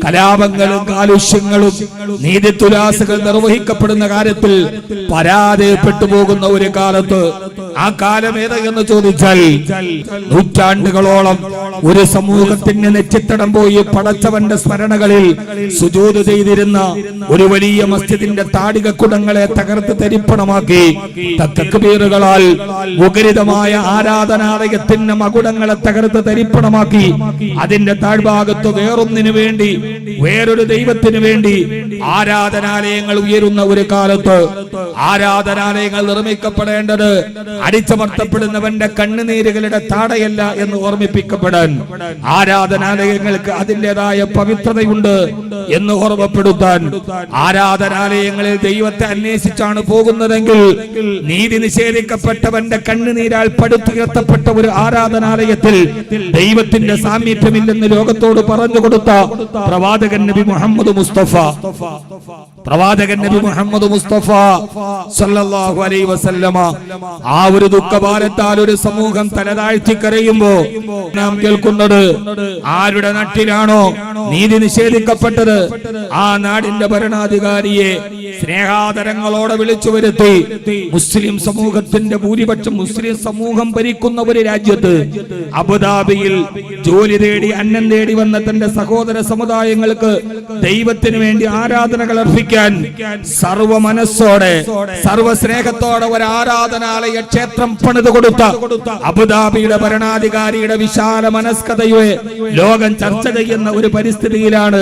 കലാപങ്ങളും കാലുഷ്യങ്ങളും നീതിത്തുലാസുകൾ നിർവഹിക്കപ്പെടുന്ന കാര്യത്തിൽ പരാജയപ്പെട്ടു പോകുന്ന ഒരു കാലത്ത്, ആ കാലം ഏതെന്ന് ചോദിച്ചാൽ നൂറ്റാണ്ടുകളോളം ഒരു സമൂഹത്തിന് നെറ്റിത്തടം പോയി പടച്ചവന്റെ സ്മരണകളിൽ സുജൂദ് ചെയ്തിരുന്ന ഒരു വലിയ മസ്ജിദിന്റെ താടികക്കുടങ്ങളെ തകർത്ത് തരിപ്പണമാക്കി തക്ബീറുകളാൽ മുഖരിതമായ ആരാധനാലയത്തിന്റെ മകുടങ്ങളെ തകർത്ത് തരിപ്പണമാക്കി അതിന്റെ താഴ്ഭാഗത്ത് വേറൊന്നിനു വേണ്ടി, വേറൊരു ദൈവത്തിനു വേണ്ടി ആരാധനാലയങ്ങൾ ഉയരുന്ന ഒരു കാലത്ത് ആരാധനാലയങ്ങൾ നിർമ്മിക്കപ്പെടേണ്ടത് അടിച്ചമർത്തപ്പെടുന്നവന്റെ കണ്ണുനീരുകളുടെ താടയല്ല എന്ന് ഓർമ്മിപ്പിക്കപ്പെടാൻ, ആരാധനാലയങ്ങൾക്ക് അതിൻ്റെതായ പവിത്രതയുണ്ട് എന്ന് ഓർമ്മപ്പെടുത്താൻ, ആരാധനാലയങ്ങളിൽ ദൈവത്തെ അന്വേഷിച്ചാണ് പോകുന്നതെങ്കിൽ നീതി നിഷേധിക്കപ്പെട്ടവന്റെ കണ്ണുനീരാൽ പടുത്തുയർത്തപ്പെട്ട ഒരു ആരാധനാലയത്തിൽ ദൈവത്തിന്റെ സാമീപ്യമില്ലെന്ന് ലോകത്തോട് പറഞ്ഞു കൊടുത്ത പ്രവാചകൻ നബി മുഹമ്മദ് മുസ്തഫ സല്ലല്ലാഹു അലൈഹി വസല്ലമ ആ ഒരു ദുഃഖഭാരത്താൽ ഒരു സമൂഹം തലതാഴ്ത്തി കരയുമ്പോ നാം കേൾക്കുന്നത്, ആരുടെ നാട്ടിലാണോ നീതി നിഷേധിക്കപ്പെട്ടത് ആ നാടിന്റെ ഭരണാധികാരിയെ സ്നേഹാദരങ്ങളോടെ വിളിച്ചു വരുത്തി മുസ്ലിം സമൂഹത്തിന്റെ ഭൂരിപക്ഷം മുസ്ലിം സമൂഹം ഭരിക്കുന്ന ഒരു രാജ്യത്ത് അബുദാബിയിൽ ജോലി തേടി അന്നം തേടി വന്ന തന്റെ സഹോദര സമുദായങ്ങൾക്ക് ദൈവത്തിന് വേണ്ടി ആരാധനകൾ അർപ്പിക്കാൻ സർവ മനസ്സോടെ സർവസ്നേഹത്തോടെ ഒരു ആരാധനാലയ ക്ഷേത്രം പണിത് കൊടുത്ത അബുദാബിയുടെ ഭരണാധികാരിയുടെ വിശാല മനസ്കതയെ ലോകം ചർച്ച ചെയ്യുന്ന ഒരു പരിസ്ഥിതിയിലാണ്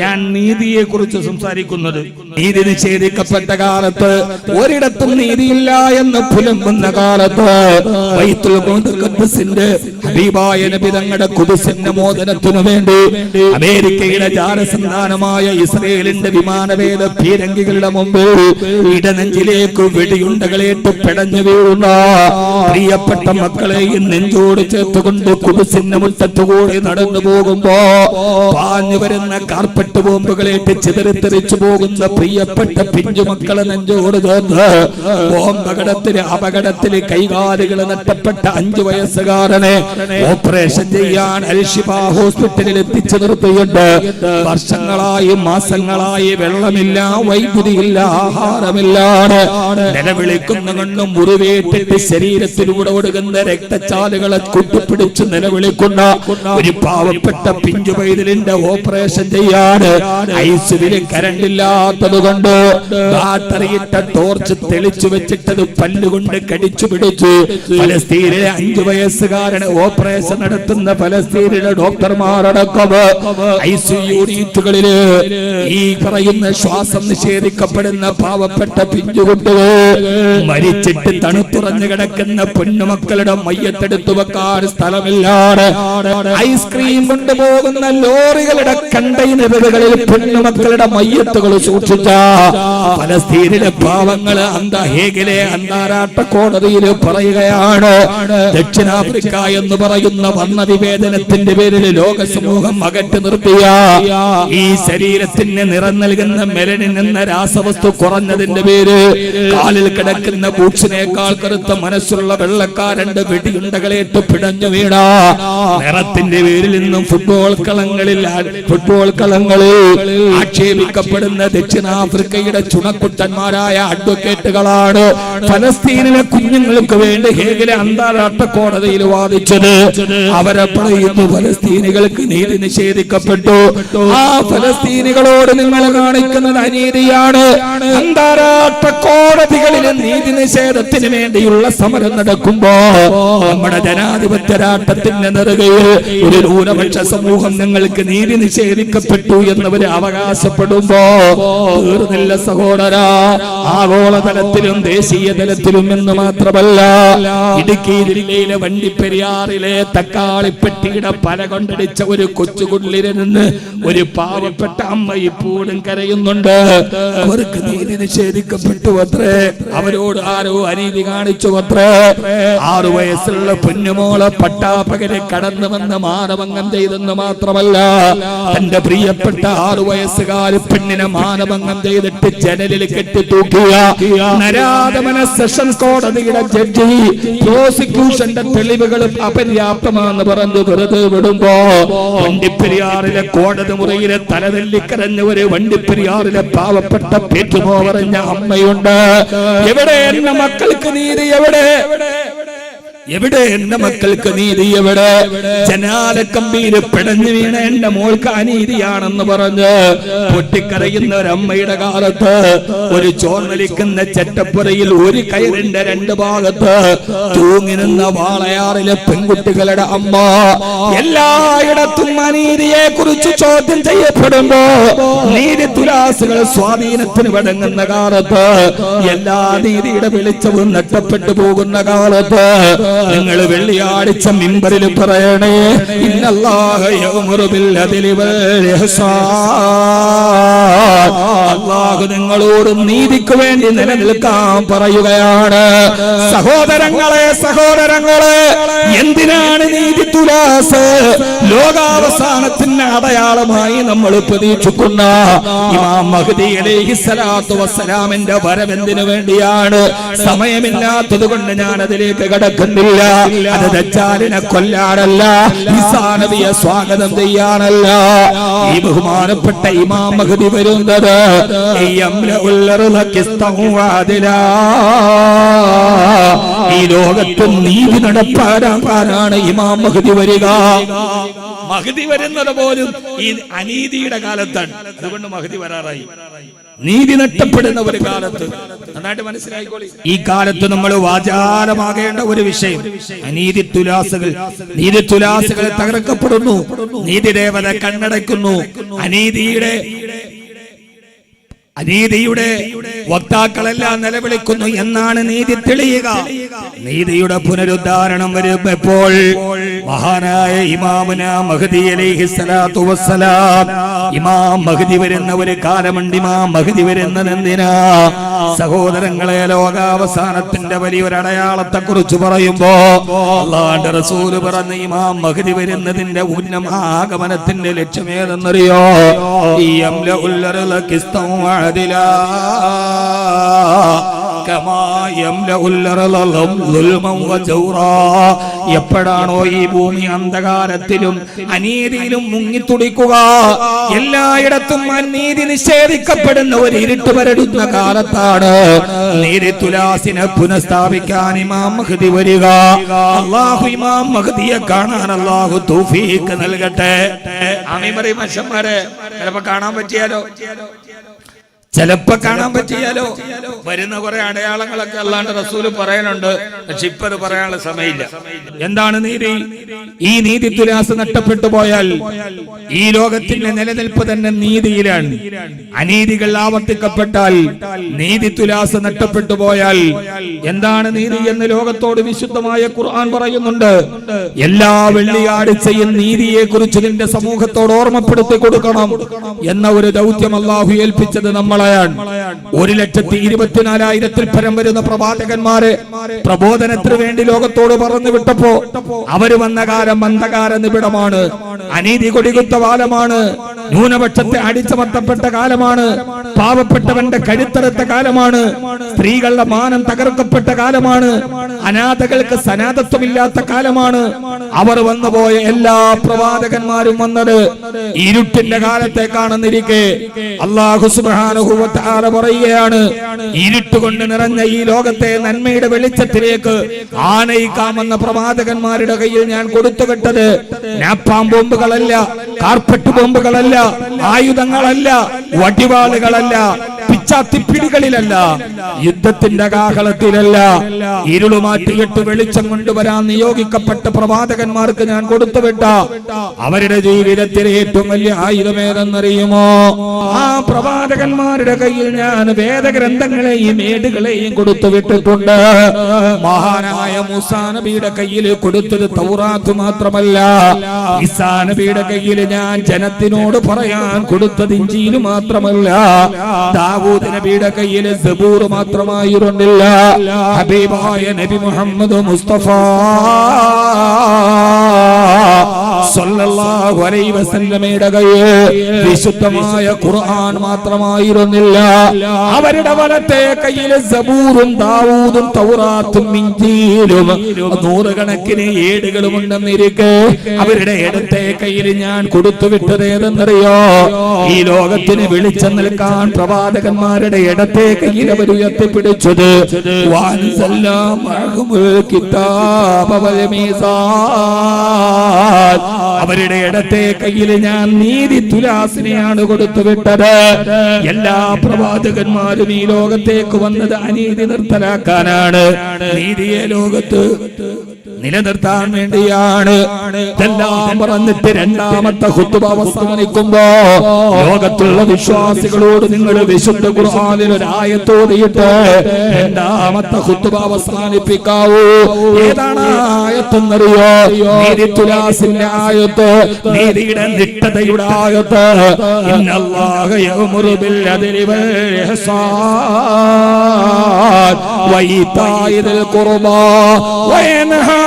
ഞാൻ നീതിയെ കുറിച്ച് സംസാരിക്കുന്നത്. നീതി നിഷേധിക്കപ്പെട്ട കാലത്ത്, ഒരിടത്തും നീതിയില്ല എന്ന് പുലമ്പുന്ന കാലത്ത് ബൈത്തുൽ മുഖദ്ദസിന്റെ ഹബീബായ നബി തങ്ങളുടെ ഖുദ്സിന്റെ മോചനത്തിനു വേണ്ടി അമേരിക്കയുടെ ജാരസന്താനമായ ഇസ്രയേലിന്റെ വിമാനവേദ പീരങ്കികളുടെ മുമ്പിൽ ഇടനെഞ്ചിലേക്ക് വെടിയുണ്ടകളേറ്റ് പിടഞ്ഞു വീഴുന്ന പ്രിയപ്പെട്ട മക്കളെയും നെഞ്ചോട് ചേർത്തുകൊണ്ട് ഖുദ്സിന്റെ മുറ്റത്തുകൂടി നടന്നു പോകുമ്പോ പാഞ്ഞു വരുന്ന കാർപ്പറ്റ് ബോംബുകളേറ്റ് ചിതറിത്തെറിച്ചു പോകുന്ന പ്രിയപ്പെട്ട പിഞ്ചുമക്കളെ നെഞ്ചോട് ചേർന്ന് അപകടത്തിൽ കൈകാലുകൾ നഷ്ടപ്പെട്ട 5 വയസ്സുകാരനെ ഓപ്പറേഷൻ ചെയ്യാൻ അൽഷിഫ ഹോസ്പിറ്റലിൽ എത്തിച്ചു നിർത്തിയിട്ട് വർഷങ്ങളായി മാസങ്ങളായി വെള്ളമില്ല, വൈദ്യുതിയില്ല, ആഹാരമില്ലാതെ നിലവിളിക്കുന്ന കണ്ണും മുറിവേറ്റിട്ട് ശരീരത്തിലൂടെ ഒടുകുന്ന രക്തച്ചാലുകളെ കൂട്ടിപ്പിടിച്ച് നിലവിളിക്കുന്ന ഒരു പാവപ്പെട്ട പിഞ്ചു പൈതലിന്റെ ഓപ്പറേഷൻ ചെയ്യാൻ ഐസിയിൽ കറണ്ട് ഇല്ലാത്തത് കൊണ്ട് ബാറ്ററിയിട്ട ടോർച്ച് തെളിച്ചു വെച്ചിട്ടത് പല്ലുകൊണ്ട് കടിച്ചു പിടിച്ചു ഫലസ്തീനിലെ 5 വയസ്സുകാരന് ഓപ്പറേഷൻ നടത്തുന്ന ഫലസ്തീനിലെ ഡോക്ടർമാരടക്കം ഐസിയു യൂണിറ്റുകളില് ഈ പറയുന്ന ശ്വാസം നിഷേധിക്കപ്പെടുന്ന പാവപ്പെട്ട പിഞ്ചുകുട്ടികൾ മരിച്ചിട്ട് തണുത്തുറഞ്ഞു കിടക്കുന്ന പൊന്നുമക്കളുടെ മയ്യത്തെടുത്തു വെക്കാൻ സ്ഥലമില്ലാതെ ഐസ്ക്രീം കൊണ്ടുപോകുന്ന ലോറികളുടെ കണ്ടെയ്നറുകളിൽ പൊന്നുമക്കളുടെ മയ്യത്തുകൾ സൂക്ഷിച്ച ഫലസ്തീനിലെ പാവങ്ങൾ ഹേഗിലെ അന്താരാഷ്ട്ര കോടതിയിൽ പറയുകയാണ്, ദക്ഷിണാഫ്രിക്ക എന്ന് പറയുന്ന വർണ്ണവിവേചനത്തിന്റെ പേരിൽ ലോക സമൂഹം അകറ്റി നിർത്തിയ ഈ ശരീരത്തിന് നിറം നൽകുന്ന മെലനിൻ എന്ന രാസവസ്തു കുറഞ്ഞതിന്റെ പേര് കാലിൽ കിടക്കുന്ന ബൂട്സിനേക്കാൾ കറുത്ത മനസ്സുള്ള വെള്ളക്കാരന്റെ വെടിയുണ്ടകളേറ്റ് പിടഞ്ഞു വീണ നിറത്തിന്റെ പേരിൽ നിന്നും ഫുട്ബോൾ കളങ്ങളിൽ ആക്ഷേപിക്കപ്പെടുന്ന ദക്ഷിണാഫ്രിക്കയുടെ ചുണക്കുട്ടന്മാരായ അഡ്വക്കേറ്റുകളാണ് ഫലസ്തീനിലെ കുഞ്ഞുങ്ങൾക്ക് വേണ്ടി ഹേഗിലെ അന്താരാഷ്ട്ര കോടതിയിൽ വാദിച്ചത്. അവരെ പറയുന്നു, ഫലസ്തീനികൾക്ക് നീതി നിഷേധിക്കപ്പെട്ടു. ആ ഫലസ്തീനികളോട് നിങ്ങൾ കാണിക്കുന്നത് അനീതിയാണ്. അന്താരാഷ്ട്ര കോടതികളിലെ നീതി നിഷേധത്തിന് വേണ്ടിയുള്ള സമരം നടക്കുമ്പോ നമ്മുടെ ജനാധിപത്യ രാഷ്ട്രത്തിന്റെ നെറുകയിൽ ഒരു ന്യൂനപക്ഷ സമൂഹം നിങ്ങൾക്ക് നീതി നിഷേധിക്കപ്പെട്ടു എന്നവര് അവകാശപ്പെടുമ്പോ തീർന്നില്ല സഹോദര. ആഗോളതലത്തിലും ദേശീയ തലത്തിലും എന്ന് മാത്രമല്ല, ഇടുക്കി ജില്ലയിലെ വണ്ടിപ്പെരിയാറിലെ തക്കാളിപ്പെട്ടിയുടെ പല കൊണ്ടടിച്ച ഒരു കൊച്ചുകുള്ളിൽ നിന്ന് ഒരു പാവപ്പെട്ട അമ്മ ഇപ്പോഴും കരയുന്നുണ്ട്. അവർക്ക് നീതി നിഷേധിക്കപ്പെട്ടു അത്രേ. അവരോട് ആരോ അനീതി കാണിച്ചു അത്രേ. 6 വയസ്സുള്ള പൊന്നുമോളെ പട്ടാപ്പകരെ കടന്നു വന്ന് മാനഭംഗം ചെയ്തെന്ന് മാത്രമല്ല, തന്റെ പ്രിയപ്പെട്ട 6 വയസ്സുകാരി പെണ്ണിനെ മാനഭംഗം ചെയ്തിട്ട് ജനലിൽ കെട്ടിത്തൂക്കിയ നരാധമന സെഷൻസ് കോടതിയുടെ ജഡ്ജി പ്രോസിക്യൂഷന്റെ തെളിവുകൾ അപര്യാപ്തമാണെന്ന് പറഞ്ഞു വെറുതെ വിടുമ്പോ വണ്ടിപ്പെരിയാറിലെ കോടതി മുറിയിലെ തലതെല്ലിക്കരഞ്ഞ ഒരു വണ്ടിപ്പെരിയാറിലെ പാവപ്പെട്ട പേറ്റുമോ പറഞ്ഞ അമ്മയുണ്ട്. എവിടെ എന്റെ മക്കൾക്ക് നീതി? എവിടെ എന്റെ മക്കൾക്ക് നീതി? എവിടെ? ജനാലക്കമ്പിയിൽ പിടഞ്ഞു വീണ എന്റെ മോൾക്ക് അനീതിയാണെന്ന് പറഞ്ഞ് പൊട്ടിക്കരയുന്ന ഒരമ്മയുടെ കാലത്ത് ഒരു ചോർന്നലിക്കുന്ന ചെറ്റപ്പുറയിൽ ഒരു കയറിന്റെ രണ്ട് ഭാഗത്ത് തൂങ്ങി നിന്ന വാളയാറിലെ പെൺകുട്ടികളുടെ അമ്മ എല്ലായിടത്തും അനീതിയെ കുറിച്ച് ചോദ്യം ചെയ്യപ്പെടുമ്പോ നീതി തുലാസുകൾ സ്വാധീനത്തിന് വഴങ്ങുന്ന കാലത്ത് എല്ലാ നീതിയുടെ വെളിച്ചവും നഷ്ടപ്പെട്ടു പോകുന്ന കാലത്ത് നിങ്ങൾ വെള്ളിയാഴ്ച മിമ്പറിൽ പറയണേ, ഇന്നല്ലാഹ യഅ്മുറു ബിൽ അദ്ലി വൽ ഇഹ്സാൻ. അല്ലാഹു നിങ്ങളോട് നീതിക്ക് വേണ്ടി നിലനിൽക്കാൻ പറയുകയാണ്. സഹോദരങ്ങളെ, എന്തിനാണ് നീതി തുലാസ്? ലോകാവസാനത്തിന്റെ അടയാളമായി നമ്മൾ പ്രതീക്ഷിക്കുന്ന ഇമാം മഹ്ദി അലൈഹിസ്സലാത്തു വസ്സലാമിന്റെ വരവെന്തിനു വേണ്ടിയാണ്? സമയമില്ലാത്തത് കൊണ്ട് ഞാൻ അതിലേക്ക് കടക്കുന്നില്ല. അത് ദജ്ജാലിനെ കൊല്ലാനല്ല, ഈസാ നബിയെ സ്വാഗതം ചെയ്യാനല്ല. ഈ ബഹുമാനപ്പെട്ട ഇമാം മഹ്ദി വരുന്നത് ഈ ലോകത്ത് നീതി നടപ്പാനാണ് ഇമാം മഹ്ദി വരിക. മഹ്ദി വരുന്നത് പോലും ഈ അനീതിയുടെ കാലത്താണ്. അതുകൊണ്ട് മഹ്ദി വരാറായി. നീതി നഷ്ടപ്പെടുന്ന ഒരു കാലത്ത് നന്നായിട്ട് മനസ്സിലായിക്കോളി. ഈ കാലത്ത് നമ്മൾ വാചാലമാകേണ്ട ഒരു വിഷയം അനീതി തുലാസുകൾ. നീതി തുലാസുകൾ തകർക്കപ്പെടുന്നു. നീതിദേവത കണ്ണടയ്ക്കുന്നു. അനീതിയുടെ വക്താക്കളെല്ലാം നിലവിളിക്കുന്നു. എന്നാണ് നീതി തെളിയുക? നീതിയുടെ പുനരുദ്ധാരണം വരുമ്പോൾ മഹാനായ ഇമാമുന മഹ്ദി അലൈഹിസ്സലാത്തു വസ്സലാം ഇമാം മഹ്ദി വരുന്ന ഒരു കാലമുണ്ട്. ഇമാം മഹ്ദി വരുന്നത് എന്തിനാ? സഹോദരങ്ങളെ, ലോകാവസാനത്തിന്റെ വലിയൊരു അടയാളത്തെ കുറിച്ച് പറയുമ്പോ അല്ലാഹുവിന്റെ റസൂല് പറഞ്ഞ ഇമാം മഹ്ദി വരുന്നതിന്റെ ആഗമനത്തിന്റെ ലക്ഷ്യമേതെന്നറിയോ? എപ്പോഴാണോ ഈ ഭൂമി അന്ധകാരത്തിലും അനീതിയിലും മുങ്ങിത്തുടിക്കുക, എല്ലായിടത്തും അനീതി നിഷേധിക്കപ്പെടുന്ന ഒരു ഇരുട്ട് പരടുന്ന കാലത്താണ് നീതി തുലാസിനെ പുനഃസ്ഥാപിക്കാൻ ഇമാം മഹ്ദി വരിക. അല്ലാഹു ഇമാം മഹ്ദിയെ കാണാൻ അല്ലാഹു തൗഫീഖ് നൽകട്ടെ. ആമീൻ. മനുഷ്യന്മാരെ ചിലപ്പോ കാണാൻ പറ്റിയാലോ? ചിലപ്പോ കാണാൻ പറ്റിയാലോ? വരുന്ന കുറെ അടയാളങ്ങളൊക്കെ അല്ലാണ്ട് റസൂല് പറയാനുണ്ട്. പക്ഷെ ഇപ്പൊ അത് പറയാനുള്ള സമയമില്ല. എന്താണ് നീതി? ഈ നീതി തുലാസ് നഷ്ടപ്പെട്ടു പോയാൽ ഈ ലോകത്തിന്റെ നിലനിൽപ്പ് തന്നെ നീതിയിലാണ്. അനീതികൾ ആവർത്തിക്കപ്പെട്ടാൽ, നീതി തുലാസ് നഷ്ടപ്പെട്ടു പോയാൽ എന്താണ് നീതി എന്ന് ലോകത്തോട് വിശുദ്ധമായ ഖുർആൻ പറയുന്നുണ്ട്. എല്ലാ വെള്ളിയാഴ്ചയും നീതിയെ കുറിച്ച് നിന്റെ സമൂഹത്തോട് ഓർമ്മപ്പെടുത്തി കൊടുക്കണം എന്ന ഒരു ദൗത്യം അല്ലാഹു ഏൽപ്പിച്ചത് നമ്മളെ. 1,24,000 പരം വരുന്ന പ്രവാചകന്മാരെ പ്രബോധനത്തിന് വേണ്ടി ലോകത്തോട് പറഞ്ഞു വിട്ടപ്പോ അവര് വന്ന കാലം അന്ധകാര നിബിഡമാണ്. അനീതി കൊടികുത്ത കാലമാണ്. ന്യൂനപക്ഷത്തെ അടിച്ചമർത്തപ്പെട്ട കാലമാണ്. പാവപ്പെട്ടവന്റെ കഴുത്തറുത്ത കാലമാണ്. സ്ത്രീകളുടെ മാനം തകർക്കപ്പെട്ട കാലമാണ്. അനാഥകൾക്ക് സനാഥത്വമില്ലാത്ത കാലമാണ്. അവർ വന്നുപോയ എല്ലാ പ്രവാചകന്മാരും വന്നത് ഇരുട്ടിന്റെ കാലത്തേക്കാണെന്നിരിക്കെ അല്ലാഹു സുബ്ഹാനഹു വ തആല പറയുകയാണ്, ഇരുട്ടുകൊണ്ട് നിറഞ്ഞ ഈ ലോകത്തെ നന്മയുടെ വെളിച്ചത്തിലേക്ക് ആനയിക്കാമെന്ന പ്രവാചകന്മാരുടെ കയ്യിൽ ഞാൻ കൊടുത്തുവിട്ടത് നാപ്പാം ബോംബുകളല്ല, കാർപ്പറ്റ് ബോംബുകളല്ല, ആയുധങ്ങളല്ല, വടിവാളുകളല്ല, പിടികളിലല്ല, യുദ്ധത്തിന്റെ കാഹളത്തിലല്ല, ഇരുളുമാറ്റിയിട്ട് വെളിച്ചം കൊണ്ടുവരാൻ നിയോഗിക്കപ്പെട്ട പ്രവാചകന്മാർക്ക് ഞാൻ കൊടുത്തുവിട്ട അവരുടെ ജീവിതത്തിലെ ഏറ്റവും വലിയ ആയുധമേതെന്നറിയുമോ? ആ പ്രവാചകന്മാരുടെ കയ്യിൽ ഞാൻ വേദഗ്രന്ഥങ്ങളെയും ഏടുകളെയും കൊടുത്തുവിട്ടിട്ടുണ്ട്. മഹാനായ മൂസാ നബിയുടെ കയ്യിൽ കൊടുത്തത് തൗറാത്ത് മാത്രമല്ല, ഈസാ നബിയുടെ കയ്യിൽ ഞാൻ ജനത്തിനോട് പറയാൻ കൊടുത്തത് ഇഞ്ചീൽ മാത്രമല്ല, ദാവൂദ് നബിയുടെ കയ്യിൽ സബൂർ മാത്രമായിരുന്നില്ല. ഹബീബായ നബി മുഹമ്മദ് മുസ്തഫ സ്വല്ലല്ലാഹു അലൈഹി വസല്ലമയുടെ കയ്യിൽ വിശുദ്ധമായ ഖുർആൻ മാത്രമായിരുന്നില്ല. അവരുടെ വലത്തെ കയ്യിൽ സബൂറും ദാവൂദും തൗറാത്തും ഇഞ്ചീലും നൂറുകണക്കിന് ഏടുകളും ഉണ്ടെന്നിരിക്കെ അവരുടെ ഇടത്തെ കയ്യിൽ ഞാൻ കൊടുത്തുവിട്ടത് ഏതെന്നറിയോ? ഈ ലോകത്തിന് വെളിച്ചം നൽകാൻ പ്രവാചകന്മാരുടെ ഇടത്തെ കയ്യിൽ അവർ ഉയർത്തിപ്പിടിച്ചത് അവരുടെ ഇടത്തെ കയ്യിൽ ഞാൻ നീതി തുലാസിനെയാണ് കൊടുത്തുവിട്ടത്. എല്ലാ പ്രവാചകന്മാരും ഈ ലോകത്തേക്ക് വന്നത് അനീതി നിർത്തലാക്കാനാണ്, നീതിയെ ലോകത്ത് നിലനിർത്താൻ വേണ്ടിയാണ്. ഇതെല്ലാം പറഞ്ഞിട്ട് രണ്ടാമത്തെ ഖുത്ബ അവസാനിക്കുമ്പോ ലോകത്തുള്ള വിശ്വാസികളോട് നിങ്ങൾ വിശുദ്ധ ഖുർആനിൽ ഒരു ആയത്ത് ഓതിയിട്ട് രണ്ടാമത്തെ ഖുത്ബ അവസാനിപ്പിക്കാവൂ. ഏതാണ് ആയത്തെന്നറിയോ? നീതി തുലാസിന്റെ ആയത്ത്, നീതിയുടെ നിഷ്ഠതയുടെ ആയത്ത്. ഇന്നല്ലാഹ യഅ്മുറു ബിൽ അദ്ലി വൽ ഇഹ്സാൻ വഇതാഇ ദിൽ ഖുർബാ വയൻഹാ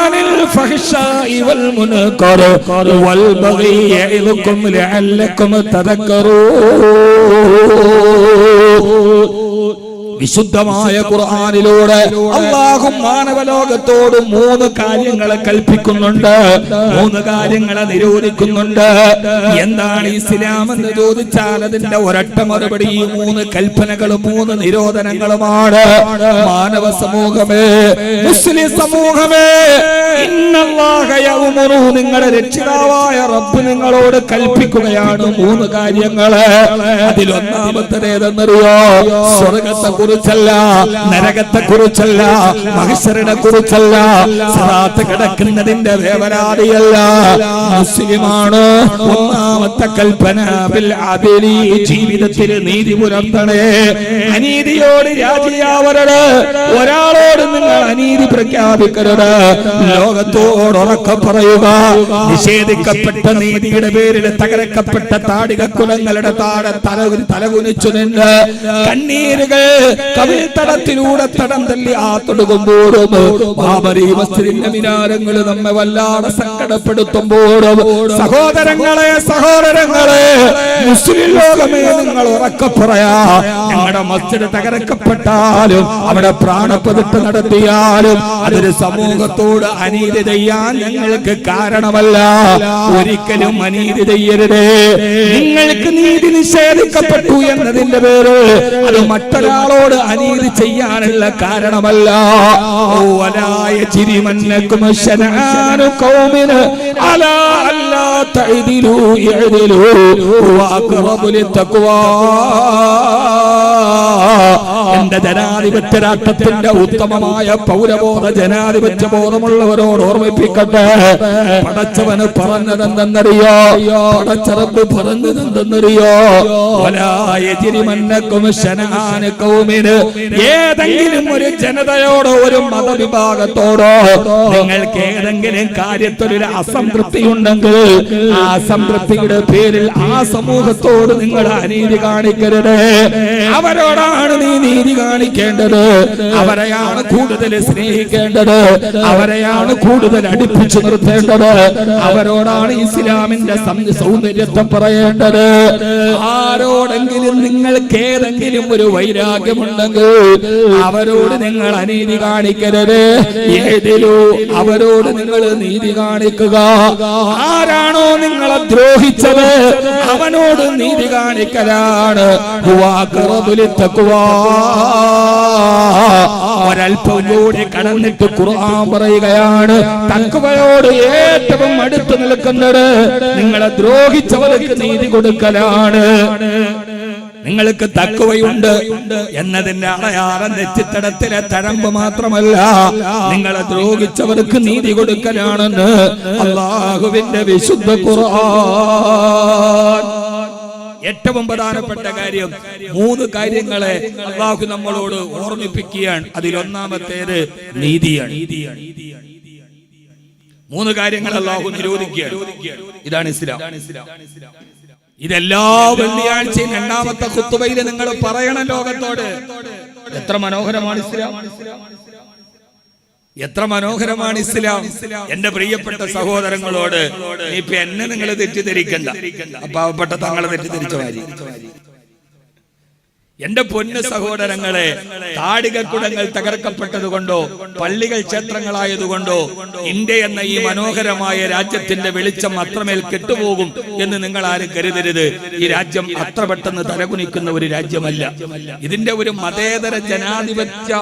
അനിൽ ഫഹ്ശാഇ വൽ മുൻകർ വൽ ബഗി യഇദുകും ലഅല്ലകും തദക്കറൂൻ. വിശുദ്ധമായ ഖുർആനിലൂടെ അല്ലാഹു മാനവലോകത്തോട് 3 കാര്യങ്ങളെ കൽപ്പിക്കുന്നുണ്ട്, 3 കാര്യങ്ങളെ നിരോധിക്കുന്നുണ്ട്. എന്താണ് ഇസ്ലാം എന്ന് ചോദിച്ചാൽ അതിന്റെ ഒരൊറ്റ മറുപടി ഈ 3 കൽപ്പനകളും 3 നിരോധനങ്ങളുമാണ്. മാനവ സമൂഹമേ, മുസ്ലിം സമൂഹമേ, ഇന്നല്ലാഹ യഅ്മുറു, നിങ്ങളുടെ രക്ഷിതാവായ റബ്ബ് നിങ്ങളോട് കൽപ്പിക്കുകയാണ് 3 കാര്യങ്ങള്. അതിലൊന്നാമത്തേത് ഏതെന്നറിയോ? സ്വർഗ്ഗത്തെ കുറിച്ചല്ല, നരകത്തെ കുറിച്ചല്ല, മഹ്ശറിനെ കുറിച്ചല്ല, സിറാത്ത് കിടക്കുന്നതിന്റെ വേവലാതിയല്ല. മുസ്ലിമാണ്. ഒന്നാമത്തെ കൽപ്പന ബിൽ അദ്ലി, ജീവിതത്തിൽ നീതി പുലർത്തണേ. അനീതിയോട് രാജിയാവരുത്. ഒരാളോട് നിങ്ങൾ അനീതി പ്രഖ്യാപിക്കരുത്. ലോകത്തോട് ഉറക്കെ പറയുക, നിഷേധിക്കപ്പെട്ട നീതിയുടെ പേരിൽ തകർക്കപ്പെട്ട താടികക്കുലങ്ങളുടെ താഴെ തലകുനിച്ചു നിന്ന് കണ്ണീരുകൾ കവിൾത്തടത്തിലൂടെ തടം തല്ലി ആത്തൊടുകുമ്പോഴും ബാബരി മസ്ജിദിന്റെ മിനാരങ്ങൾ നമ്മെ വല്ലാതെ സങ്കടപ്പെടുത്തുമ്പോഴും സഹോദരങ്ങളെ, മുസ്ലിം ലോകമേ, നിങ്ങൾ ഉറക്കെ പറയാ, ഞങ്ങളുടെ മസ്ജിദ് തകർക്കപ്പെട്ടാലും അവിടെ പ്രാണപ്രതിഷ്ഠ നടത്തിയാലും അതൊരു സമൂഹത്തോട് അനീതി ചെയ്യാൻ ഞങ്ങൾക്ക് കാരണമല്ല. ഒരിക്കലും അനീതി ചെയ്യരുതേ. നിങ്ങൾക്ക് നീതി നിഷേധിക്കപ്പെട്ടു എന്നതിന്റെ പേര് അത് മറ്റൊരാളോട് അനീതി ചെയ്യാനുള്ള കാരണമല്ല. വലായ ചിരിമന്നക്കും ശനആനു ഖൗമിന് അലാ അല്ലാ തഅദിലു ഇഅദിലു വഅഖറബു ലിത്തഖ്വാ. എന്റെ ജനാധിപത്യ രാഷ്ട്രത്തിന്റെ ഉത്തമമായ പൗരബോധ ജനാധിപത്യ ബോധമുള്ളവരോട് ഓർമ്മിപ്പിക്കട്ടെ, പടച്ചവന് പറഞ്ഞതെന്തെന്നറിയോ? പടച്ചറബ് പറഞ്ഞതെന്തെന്നറിയോ? വലായ ചിരിമന്നക്കും ശനആനു ഖൗമിന്, ഏതെങ്കിലും ഒരു ജനതയോടോ ഒരു മതവിഭാഗത്തോടോ നിങ്ങൾക്ക് ഏതെങ്കിലും കാര്യത്തിലൊരു അസംതൃപ്തി ഉണ്ടെങ്കിൽ ആ അസംതൃപ്തിയുടെ പേരിൽ ആ സമൂഹത്തോട് നിങ്ങൾ അനീതി കാണിക്കരുത്. അവരോടാണ് നീ നീതി കാണിക്കേണ്ടത്. അവരെയാണ് കൂടുതൽ സ്നേഹിക്കേണ്ടത്. അവരെയാണ് കൂടുതൽ അടുപ്പിച്ചു നിർത്തേണ്ടത്. അവരോടാണ് ഇസ്ലാമിന്റെ സൗന്ദര്യത്തെ പറയേണ്ടത്. ആരോടെങ്കിലും നിങ്ങൾക്ക് ഏതെങ്കിലും ഒരു വൈരാഗ്യമുണ്ടെങ്കിൽ അവരോട് നിങ്ങൾ അനീതി കാണിക്കരുത്. ഏതിലോ അവരോട് നിങ്ങൾ നീതി കാണിക്കുക. ആരാണോ നിങ്ങളെ ദ്രോഹിച്ചത് അവനോട് നീതി കാണിക്കലാണ്. ഒരൽപ്പം കൂടി കടന്നിട്ട് ഖുർആൻ പറയുകയാണ്, തഖ്വയോട് ഏറ്റവും അടുത്ത് നിൽക്കുന്നത് നിങ്ങളെ ദ്രോഹിച്ചവർക്ക് നീതി കൊടുക്കലാണ്. നിങ്ങൾക്ക് തഖ്വയുണ്ട് എന്നതിന്റെ അടയാളം നെറ്റിത്തടത്തിലെ തഴമ്പ് മാത്രമല്ല, നിങ്ങളെ ദ്രോഹിച്ചവർക്ക് നീതി കൊടുക്കലാണെന്ന് അല്ലാഹുവിന്റെ വിശുദ്ധ ഖുർആൻ. ഏറ്റവും പ്രധാനപ്പെട്ട കാര്യം, 3 കാര്യങ്ങളെ അല്ലാഹു നമ്മളോട് ഓർമ്മിപ്പിക്കുകയാണ്. അതിലൊന്നാമത്തേത് നീതിയാണ്. 3 കാര്യങ്ങൾ അല്ലാഹു നിരോധിക്കുകയാണ്. ഇതാണ് ഇസ്ലാം. ഇതെല്ലാ വെള്ളിയാഴ്ചയും 2ാമത്തെ ഖുത്ബയിൽ നിങ്ങൾ പറയണം ലോകത്തോട്. എത്ര മനോഹരമാണ് ഇസ്ലാം. എത്ര മനോഹരമാണ് ഇസ്ലാം. എന്റെ പ്രിയപ്പെട്ട സഹോദരങ്ങളോട് ഇപ്പൊ എന്നെ നിങ്ങൾ തെറ്റിദ്ധരിക്കണ്ട, പാവപ്പെട്ട തങ്ങളെ തെറ്റിദ്ധരിച്ച മാതിരി. എന്റെ പൊന്നു സഹോദരങ്ങളെ, താടികക്കുടങ്ങൾ തകർക്കപ്പെട്ടത് കൊണ്ടോ പള്ളികൾ ക്ഷേത്രങ്ങളായതുകൊണ്ടോ ഇന്ത്യ എന്ന ഈ മനോഹരമായ രാജ്യത്തിന്റെ വെളിച്ചം അത്രമേൽ കെട്ടുപോകും എന്ന് നിങ്ങൾ ആരും കരുതരുത്. ഈ രാജ്യം അത്ര പെട്ടെന്ന് തലകുനിക്കുന്ന ഒരു രാജ്യമല്ല. ഇതിന്റെ ഒരു മതേതര ജനാധിപത്യ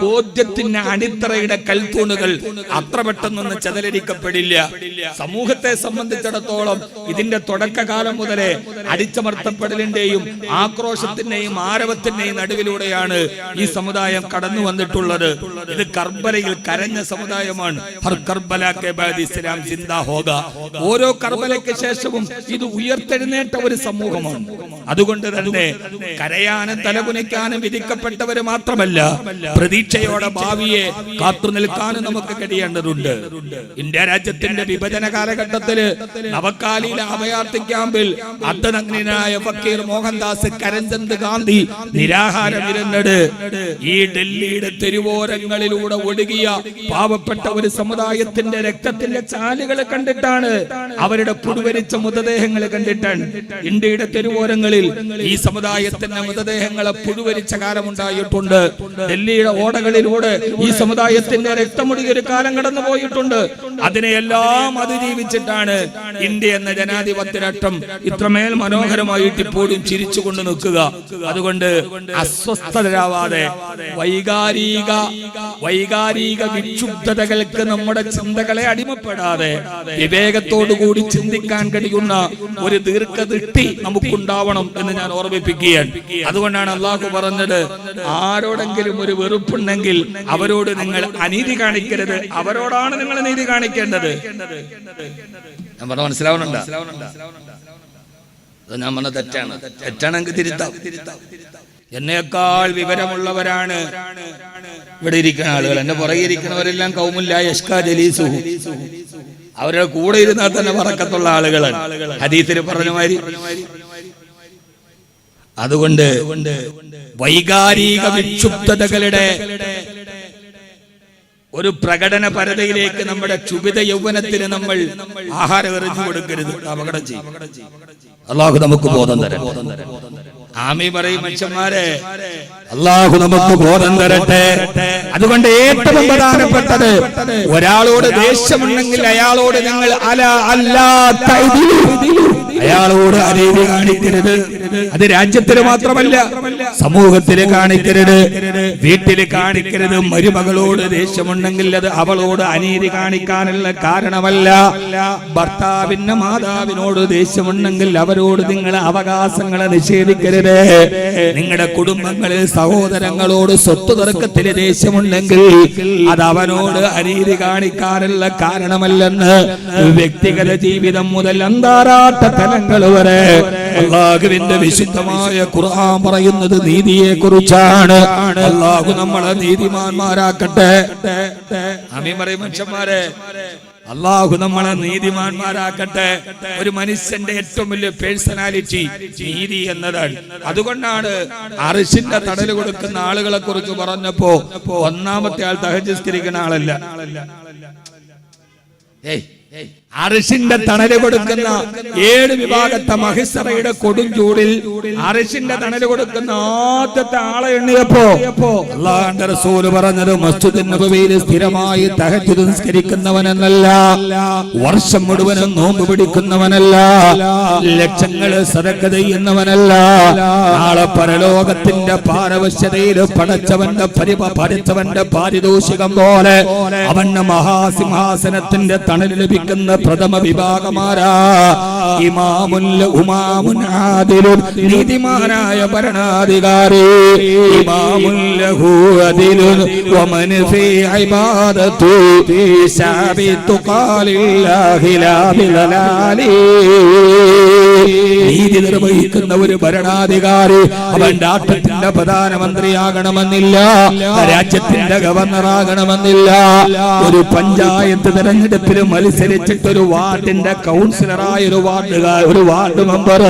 ബോധ്യത്തിന്റെ അടിത്തറയുടെ കൽത്തൂണുകൾ അത്ര പെട്ടെന്നൊന്നും ചതലരിക്കപ്പെടില്ല. സമൂഹത്തെ സംബന്ധിച്ചിടത്തോളം ഇതിന്റെ തുടക്കകാലം മുതലേ അടിച്ചമർത്തപ്പെടലിന്റെയും ആക്രോശത്തിന്റെയും ത്തിന്റെയും നടുവിലൂടെയാണ് ഈ സമുദായം കടന്നു വന്നിട്ടുള്ളത്. ഇത് കർബലയിൽ കരഞ്ഞ സമുദായമാണ്. ഹർ കർബല കെ ബാദ് ഇസ്ലാം സിന്ദാ ഹോഗാ. ഓരോ കർബലയ്ക്ക് ശേഷവും ഇത് ഉയർത്തെഴുന്നേറ്റ ഒരു സമൂഹമാണ്. അതുകൊണ്ട് തന്നെ കരയാനും തലകുനിക്കാനും വിധിക്കപ്പെട്ടവര് മാത്രമല്ല, പ്രതീക്ഷയോടെ ഭാവിയെ കാത്തു നിൽക്കാനും നമുക്ക് കഴിയേണ്ടതുണ്ട്. ഇന്ത്യ രാജ്യത്തിന്റെ വിഭജന കാലഘട്ടത്തില് നവകാലിയിലെ അഭയാർത്ഥി ക്യാമ്പിൽ അർദ്ധനഗ്നനായ ഫക്കീർ മോഹൻദാസ് കരംചന്ദ് ഗാന്ധി നിരാഹാരമിരുന്നത് ഈ ഡൽഹിയുടെ തെരുവോരങ്ങളിലൂടെ ഒഴുകിയ പാവപ്പെട്ട ഒരു സമുദായത്തിന്റെ രക്തത്തിന്റെ ചാലുകൾ കണ്ടിട്ടാണ്, അവരുടെ പുടുവരിച്ച മൃതദേഹങ്ങൾ കണ്ടിട്ടാണ്. ഇന്ത്യയുടെ തെരുവോരങ്ങളിൽ ഈ സമുദായത്തിന്റെ മൃതദേഹങ്ങളെ പുഴുവരിച്ച കാലമുണ്ടായിട്ടുണ്ട്. ഡൽഹിയുടെ ഓടകളിലൂടെ ഈ സമുദായത്തിന്റെ രക്തമൊഴുകിയ ഒരു കാലം കടന്നു പോയിട്ടുണ്ട്. അതിനെയെല്ലാം അതിജീവിച്ചിട്ടാണ് ഇന്ത്യ എന്ന ജനാധിപത്യരാഷ്ട്രം ഇത്രമേൽ മനോഹരമായിട്ട് ഇപ്പോഴും ചിരിച്ചുകൊണ്ട് നിൽക്കുക. അതുകൊണ്ട് അസ്വസ്ഥരാവാതെ വൈകാരിക വിക്ഷുബ്ധതകൾക്ക് നമ്മുടെ ചിന്തകളെ അടിമപ്പെടാതെ വിവേകത്തോടുകൂടി ചിന്തിക്കാൻ കഴിയുന്ന ഒരു ദീർഘദൃഷ്ടി നമുക്കുണ്ടാവണം എന്ന് ഞാൻ ഓർമ്മിപ്പിക്കുകയാണ്. അതുകൊണ്ടാണ് അള്ളാഹു പറഞ്ഞത്, ആരോടെങ്കിലും ഒരു വെറുപ്പുണ്ടെങ്കിൽ അവരോട് നിങ്ങൾ അനീതി കാണിക്കരുത്, അവരോടാണ് നിങ്ങൾ നീതി കാണിക്കേണ്ടത്. ഞാൻ പറഞ്ഞ മനസ്സിലാവുന്നുണ്ടോ? ഞാൻ പറഞ്ഞ തെറ്റാണെങ്കിൽ തിരുത്താം. എന്നേക്കാൾ വിവരമുള്ളവരാണ് ഇവിടെ ഇരിക്കുന്ന ആളുകൾ. എന്നെ പുറകെ ഇരിക്കുന്നവരെല്ലാം കൗമുല്ലായ യഷ്കാ ജലീസുഹു, അവരുടെ കൂടെ ഇരുന്നാൽ തന്നെ പറക്കത്തുള്ള ആളുകളാണ്. ഹദീസിൽ പറഞ്ഞ മാതിരി. അതുകൊണ്ട് വൈകാരിക വിക്ഷുബ്ധതകളുടെ ഒരു പ്രകടന പരതയിലേക്ക് നമ്മുടെ ക്ഷുഭിത യൗവനത്തിന് നമ്മൾ ആഹാരം എറിഞ്ഞു കൊടുക്കരുത്, അപകടം ചെയ്യും. അള്ളാഹു നമുക്ക് ബോധം തരാം. ആമീൻ പറയും മനുഷ്യന്മാരെ, അള്ളാഹു നമുക്ക് ബോധം തരട്ടെ. അതുകൊണ്ട് ഏറ്റവും പ്രധാനപ്പെട്ടത്, ഒരാളോട് ദേഷ്യമുണ്ടെങ്കിൽ അയാളോട് നിങ്ങൾ അയാളോട് അനീതി കാണിക്കരുത്. അത് രാജ്യത്തിന് മാത്രമല്ല, സമൂഹത്തിന് കാണിക്കരുത്, വീട്ടില് കാണിക്കരുത്. മരുമകളോട് ദേഷ്യമുണ്ടെങ്കിൽ അത് അവളോട് അനീതി കാണിക്കാനുള്ള കാരണമല്ല. ഭർത്താവിന്റെ മാതാവിനോട് ദേഷ്യമുണ്ടെങ്കിൽ അവരോട് നിങ്ങൾ അവകാശങ്ങളെ നിഷേധിക്കരുത്. നിങ്ങളുടെ കുടുംബങ്ങളിൽ സഹോദരങ്ങളോട് സ്വത്ത് തർക്കത്തിന് ദേഷ്യമുണ്ടെങ്കിൽ അത് അവനോട് അനീതി കാണിക്കാനുള്ള കാരണമല്ലെന്ന് വ്യക്തിഗത ജീവിതം മുതൽ അന്താരാഷ്ട്ര തലങ്ങൾ വരെ അല്ലാഹുവിന്റെ വിശുദ്ധമായ ഖുർആൻ പറയുന്നത് നീതിയെ കുറിച്ചാണ്. അല്ലാഹു നമ്മളെ നീതിമാന്മാരാക്കട്ടെ. ആമീൻ പറയും മനുഷ്യന്മാരെ, അല്ലാഹു നമ്മളെ നീതിമാന്മാരാക്കട്ടെ. ഒരു മനുഷ്യന്റെ ഏറ്റവും വലിയ പേഴ്സണാലിറ്റി നീതി എന്നതാണ്. അതുകൊണ്ടാണ് അർശിന്റെ തണൽ കൊടുക്കുന്ന ആളുകളെ കുറിച്ച് പറഞ്ഞപ്പോ ഒന്നാമത്തെ ആൾ തഹജ്ജുദ് ആളല്ല. അർശിന്റെ തണല് കൊടുക്കുന്ന 7 വിഭാഗത്തെ മഹിസ്സറയുടെ കൊടുംചൂടിൽ അർശിന്റെ തണല് കൊടുക്കുന്ന ആദ്യത്തെ ആളെ എണ്ണിയപ്പോ അല്ലാഹുവിന്റെ റസൂൽ പറഞ്ഞത്, മസ്ജിദുൻ നബവിയിൽ സ്ഥിരമായി തഹജ്ജുദ് നിസ്കരിക്കുന്നവനെന്നല്ല, വർഷം മുഴുവനും നോമ്പ് പിടിക്കുന്നവനല്ല, ലക്ഷങ്ങൾ സദഖ ചെയ്യുന്നവനല്ല, നാളെ പരലോകത്തിന്റെ പാരവശ്യതയിൽ പഠിച്ചവന്റെ പാരിതോഷികം പോലെ അവന്റെ മഹാസിംഹാസനത്തിന്റെ തണല് ലഭിക്കുന്ന പ്രഥമ വിഭാഗമാരാ ഇമാമുൻ ആദിലുൻ, നീതിമാനായ ഭരണാധികാരി. ഇമാമുൻ ലഹു അദിലുൻ വമൻ ഫീ ഇബാദത്തു സാബിതു ഖാലില്ലാഹി ലാ ബിലാലി. നീതി നിർവഹിക്കുന്ന ഒരു ഭരണാധികാരി അവൻ രാഷ്ട്രത്തിന്റെ പ്രധാനമന്ത്രിയാകണമെന്നില്ല, രാജ്യത്തിന്റെ ഗവർണറാകണമെന്നില്ല. ഒരു പഞ്ചായത്ത് തെരഞ്ഞെടുപ്പിൽ മത്സരിച്ചിട്ട് ഒരു വാർഡിന്റെ കൗൺസിലറായ ഒരു വാർഡ് മെമ്പർ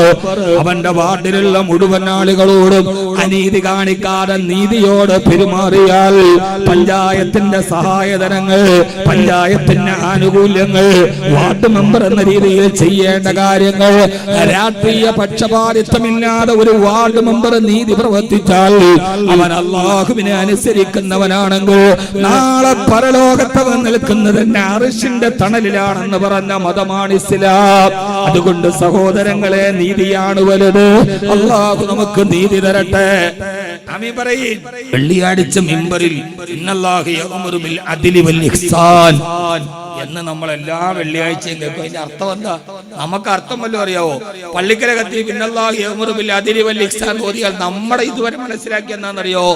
അവന്റെ വാർഡിലുള്ള മുഴുവൻ ആളുകളോടും അനീതി കാണിക്കാതെ നീതിയോട് പെരുമാറിയാൽ പഞ്ചായത്തിന്റെ സഹായധനങ്ങൾ, പഞ്ചായത്തിന്റെ ആനുകൂല്യങ്ങൾ, വാർഡ് മെമ്പർ എന്ന രീതിയിൽ ചെയ്യേണ്ട കാര്യങ്ങൾ, രാഷ്ട്രീയ പക്ഷപാതിത്വമില്ലാതെ ഒരു വാർഡ് മെമ്പർ നീതി പ്രവർത്തിച്ചാൽ അവൻ അല്ലാഹുവിനെ അനുസരിക്കുന്നവനാണെങ്കിൽ നാളെ പരലോകത്തവൻ നിൽക്കുന്നത് അർശിന്റെ തണലിലാണെന്ന് പറഞ്ഞ മതമാണ് ഇസ്ലാം. അതുകൊണ്ട് സഹോദരങ്ങളെ, നീതിയാണ് വലുത്. അല്ലാഹു നമുക്ക് നീതി തരട്ടെ. വെള്ളിയാഴ്ച മിമ്പറിൽ ഇന്നല്ലാഹു യഅ്മുറു ബിൽ അദ്ലി വൽ ഇഹ്സാൻ എന്ന് നമ്മൾ എല്ലാ വെള്ളിയാഴ്ചയും കേൾക്കും. അതിന്റെ അർത്ഥം എന്താ? നമുക്ക് അർത്ഥം വല്ലതും അറിയാവോ? പള്ളിക്കരകത്തി ഇന്നല്ലാഹു യഅ്മുറു ബിൽ അദ്ലി വൽ ഇഹ്സാൻ ഓതിയാൽ നമ്മുടെ ഇതുവരെ മനസ്സിലാക്കി എന്താണെന്നറിയോ?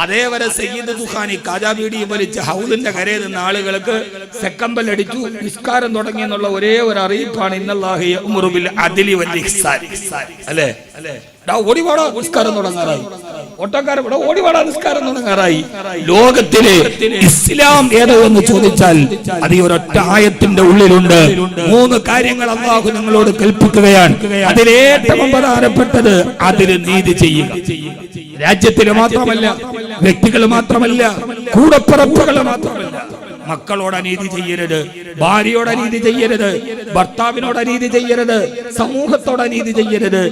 അതേവരെ സയ്യിദ് ദുഖാനി കാജാബീഡിയും വലിച്ച് ഹൗദിന്റെ കരയിൽ നിന്ന് ആളുകൾക്ക് സെക്കമ്പൽ അടിച്ചു നിസ്കാരം തുടങ്ങി എന്നുള്ള ഒരേ ഒരു അറിയിപ്പാണ് ഇന്നല്ലാഹു യഅ്മുറു ബിൽ അദ്ലി വൽ ഇഹ്സാൻ. അല്ലേ? ഓടിവാടാ നിസ്കാരം തുടങ്ങാറായി. ഓട്ടക്കാരവിടെ ഓടിവാടാ നിസ്കാരം തുടങ്ങാറായി. ലോകത്തിലെ ഇസ്ലാം ഏതോ എന്ന് ചോദിച്ചാൽ അത് ഒരൊറ്റ ആയത്തിന്റെ ഉള്ളിലുണ്ട്. 3 കാര്യങ്ങൾ അല്ലാഹു ഞങ്ങളോട് കൽപ്പിക്കുകയാണ്. അതിലേറ്റവും പ്രധാനപ്പെട്ടത് അതിൽ നീതി ചെയ്യുക. രാജ്യത്തില് മാത്രമല്ല, വ്യക്തികൾ മാത്രമല്ല, കൂടപ്പിറപ്പുകൾ മാത്രമല്ല. മക്കളോട് അനീതി ചെയ്യരുത്, ഭാര്യയോട് അനീതി ചെയ്യരുത്, ഭർത്താവിനോട് അനീതി ചെയ്യരുത്, സമൂഹത്തോട് അനീതി ചെയ്യരുത്.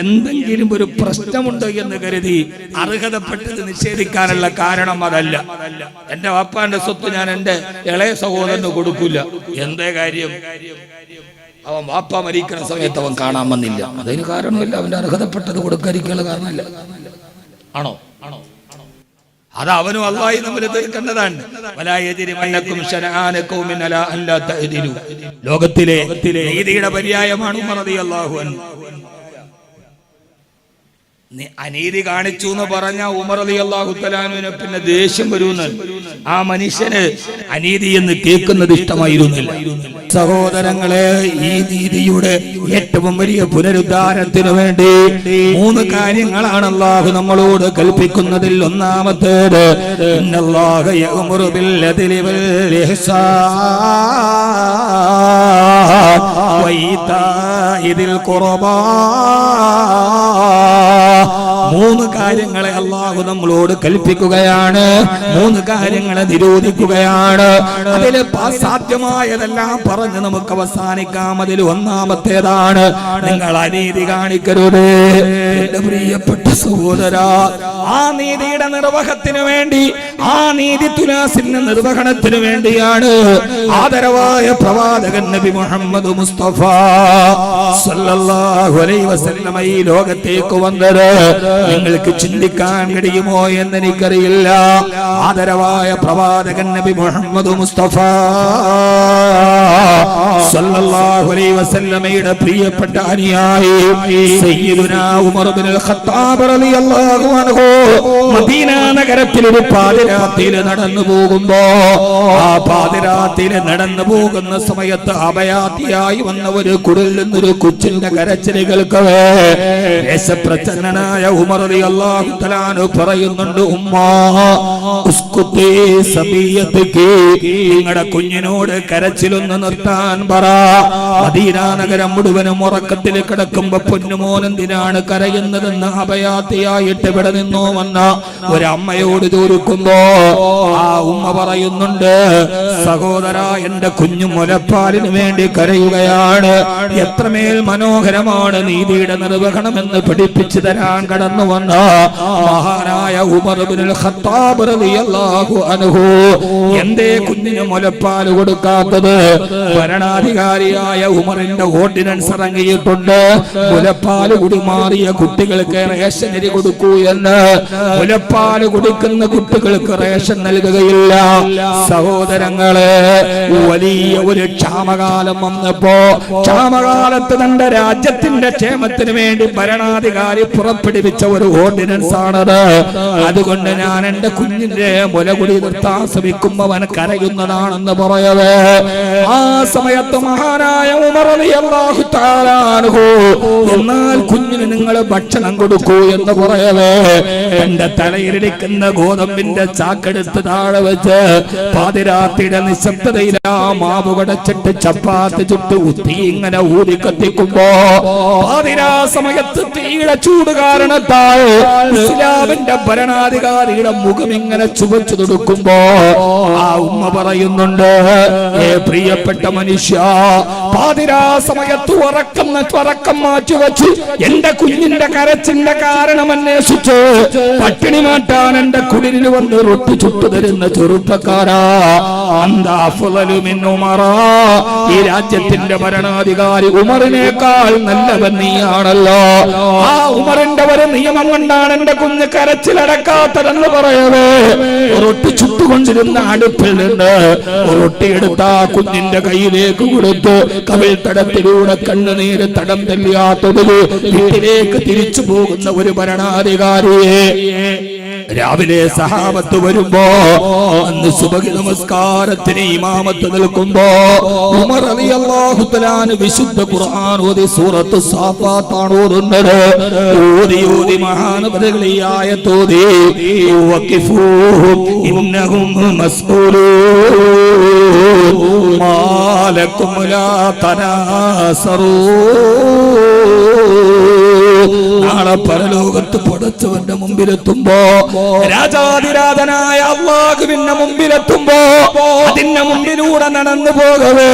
എന്തെങ്കിലും ഒരു പ്രശ്നമുണ്ട് എന്ന് കരുതി അർഹതപ്പെട്ടത് നിഷേധിക്കാനുള്ള കാരണം അതല്ല. എന്റെ വാപ്പാന്റെ സ്വത്ത് ഞാൻ എന്റെ ഇളയ സഹോദരന് കൊടുക്കൂല. എന്തേ കാര്യം? അവൻ വാപ്പ മരിക്കുന്ന സമയത്ത് അവൻ കാണാൻ വന്നില്ല. അതിന് കാരണമില്ല, അവന്റെ അർഹതപ്പെട്ടത് കൊടുക്കാതിരിക്കാനുള്ള കാരണമല്ല. ആണോ? അത് അവനും അല്ലാഹുവും തമ്മിൽ തീർക്കേണ്ടതാണ്. ലോകത്തിലെ നീതിയുടെ പര്യായമാണ് ഉമർ റളിയല്ലാഹു അൻഹു. അനീതി കാണിച്ചു എന്ന് പറഞ്ഞ ഉമർ റളിയല്ലാഹു തആലാവിനെ പിന്നെ ദേഷ്യം വരുന്നു. ആ മനുഷ്യന് അനീതി എന്ന് കേൾക്കുന്നത് ഇഷ്ടമായിരുന്നില്ല. സഹോദരങ്ങളെ, ഈ നീതിയുടെ ഏറ്റവും വലിയ പുനരുദ്ധാരത്തിനു വേണ്ടി 3 കാര്യങ്ങളാണ് അല്ലാഹു നമ്മളോട് കൽപ്പിക്കുന്നതിൽ. ഒന്നാമത്തേത് ഇന്നല്ലാഹ യഅ്മുറു ബിൽ അദ്ലി വൽ ഇഹ്സാൻ വഇതാഇ ദിൽ ഖുർബാ. 3 കാര്യങ്ങളെ അല്ലാഹു നമ്മളോട് കൽപ്പിക്കുകയാണ്, 3 കാര്യങ്ങളെ നിരോധിക്കുകയാണ്. അതിൽ സാധ്യമായതെല്ലാം പറഞ്ഞ് നമുക്ക് അവസാനിക്കാം. അതിൽ ഒന്നാമത്തേതാണ് നിങ്ങൾ അനീതി കാണിക്കരുത്. എന്റെ പ്രിയപ്പെട്ട സഹോദരാ, ആ നീതിയുടെ നിർവഹണത്തിന് വേണ്ടി, ആ നീതി തുലാസിന്റെ നിർവഹണത്തിന് വേണ്ടിയാണ് ആദരവായ പ്രവാചകൻ നബി മുഹമ്മദ് മുസ്തഫ സല്ലല്ലാഹു അലൈഹി വസല്ലം ഈ ലോകത്തേക്ക് വന്നത്. നിങ്ങൾക്ക് ചിന്തിക്കാൻ കഴിയുമോ എന്ന് എനിക്കറിയില്ല. ആദരവായ പ്രവാചകൻ നബി മുഹമ്മദ് മുസ്തഫ സല്ലല്ലാഹു അലൈഹി വസല്ലമയുടെ പ്രിയപ്പെട്ട അനുയായി സയ്യിദുനാ ഉമർ ഇബ്നുൽ ഖത്താബ് റളിയല്ലാഹു അൻഹു മദീന നഗരത്തിൽ ഒരു പാതിരാത്രിയിൽ നടന്നു പോകുമ്പോ, ആ പാതിരാത്രിയിൽ നടന്നു പോകുന്ന സമയത്ത് അഭയാർത്ഥിയായി വന്ന ഒരു കുടിൽ നിന്നൊരു കൊച്ചിന്റെ കരച്ചിൽ കേൾക്കവേ ദേശപ്രചന്നനായ ഉമർ റളിയല്ലാഹു തആല അൻഹു പറയുന്നുണ്ട്, ഉമ്മാ ഉസ്കുതി സബിയതകി, നിങ്ങളുടെ കുഞ്ഞിനോട് കരച്ചിലൊന്ന് നിർത്താൻ പറ. മദീന നഗരം മുഴുവനും ഉറക്കത്തിൽ കിടക്കുമ്പോ പൊന്നുമോൻ എന്തിനാണ് കരയുന്നതെന്ന് അഭയാർത്ഥിയായിട്ട് ഇവിടെ നിന്നോ വന്ന ഒരമ്മയോട് ചോദിക്കുമ്പോ ആ ഉമ്മ പറയുന്നുണ്ട്, സഹോദര, എന്റെ കുഞ്ഞു മുലപ്പാലിന് വേണ്ടി കരയുകയാണ്. എത്രമേൽ മനോഹരമാണ് നീതിയുടെ നിർവഹണമെന്ന് പഠിപ്പിച്ചു തരാൻ കടന്നു വന്ന മഹാനായ ഉമർ ഇബ്നുൽ ഖത്താബ് റളിയല്ലാഹു അൻഹു എന്തേ കുഞ്ഞിന് മുലപ്പാൽ കൊടുക്കാത്തത്? ഭരണാധികാരിയായ ഉമറിന്റെ ഓർഡിനൻസ് ഇറങ്ങിയിട്ടുണ്ട്, മുലപ്പാൽ കുടി മാറിയ കുട്ടികൾക്ക് റേഷൻ അരി കൊടുക്കൂ എന്ന്. മുലപ്പാൽ കുടിക്കുന്ന കുട്ടികൾക്ക് റേഷൻ നൽകുകയില്ല. സഹോദരങ്ങളെ, വലിയ ഒരു ക്ഷാമകാലം വന്നപ്പോ, ക്ഷാമകാലത്ത് തന്റെ രാജ്യത്തിന്റെ ക്ഷേമത്തിന് വേണ്ടി ഭരണാധികാരി പുറപ്പെടുവിച്ച ഒരു ഓർഡിനൻസ് ആണത്. അതുകൊണ്ട് ഞാൻ എന്റെ കുഞ്ഞിന്റെ മുലകുടി നിർത്താൻ ശ്രമിക്കുമ്പോ അവൻ കരയുന്നതാണെന്ന് പറയവേ, ആ സമയത്ത് മഹാനായ ഉമർ റളിയല്ലാഹു തആല അൻഹു എന്നാൽ കുഞ്ഞിന് നിങ്ങൾ ഭക്ഷണം കൊടുക്കൂ എന്ന് പറയവേ, എന്റെ തലയിലിരിക്കുന്ന ഗോതമ്പിന്റെ ചാക്കെടുത്ത് താഴെ വെച്ച് പാതിരാത്രിയുടെ നിശബ്ദതയിൽ ആ മാവ് കടച്ചിട്ട് ചപ്പാത്തി ചുട്ട് ഉത്തി ഇങ്ങനെ ഊതി കത്തിക്കുമ്പോ പാതിരാ സമയത്ത് തീയുടെ ചൂട് കാരണത്താൽ ഇസ്ലാമിന്റെ ഭരണാധികാരിയുടെ മുഖം ഇങ്ങനെ ചുവച്ചു തൊടുക്കുമ്പോ ആ ഉമ്മ പറയുന്നുണ്ട്, ഏ പ്രിയപ്പെട്ട മനുഷ്യ, പാതിരാ സമയത്ത് ഉറക്കം മാറ്റിവെച്ച് എന്റെ കുഞ്ഞിന്റെ കരച്ചിന്റെ കാരണം അന്വേഷിച്ച് പട്ടിണി മാറ്റാൻ എന്റെ കുടിലിൽ വന്ന് റൊട്ടി ചുട്ടു തരുന്ന ചെറുപ്പക്കാരാ, ഈ രാജ്യത്തിന്റെ ഭരണാധികാരി ഉമറിനേക്കാൾ നല്ലവൻ നീയാണല്ലോ. ആ ഉമറിന്റെ ഒരു നിയമം കൊണ്ടാണ് എന്റെ കുഞ്ഞ് കരച്ചിലടക്കാത്തതെന്ന് പറയവേ റൊട്ടി ചുട്ടുകൊണ്ടിരുന്ന അടുപ്പിൽ നിന്ന് റൊട്ടിയെടുത്ത ആ കുഞ്ഞിന്റെ കയ്യിലേക്ക് കൊടുത്ത് കവിൾ തടത്തിലൂടെ കണ്ണുനീര് തടം തെല്ലാത്തതില് വീട്ടിലേക്ക് തിരിച്ചു പോകുന്ന ഒരു ഭരണാധികാരിയെ രാവിലെ സഹാബത്ത് വരുമ്പോ അന്ന് സുബഹി നമസ്കാരത്തിന് ഇമാമത്ത് നിൽക്കുമ്പോ ഉമർ റളിയല്ലാഹു തആല വിശുദ്ധ ഖുർആൻ ഓതി സൂറത്ത് സാഫാത്ത് ആണ് ഓതുന്നത്. ഓതി മഹാനബികൾ ഈ ആയത്ത് ഓതി വഖിഫൂഹും ഇന്നഹും മസ്ഊലൂൻ മാലകും ലാ തനാസറൂ. നാളെ പരലോകത്ത് പടച്ചവന്റെ മുമ്പിലെത്തുമ്പോ, രാജാതിരാജനായ അല്ലാഹുവിന്റെ മുമ്പിലെത്തുമ്പോ അതിന്റെ മുമ്പിലൂടെ നടന്നു പോകവേ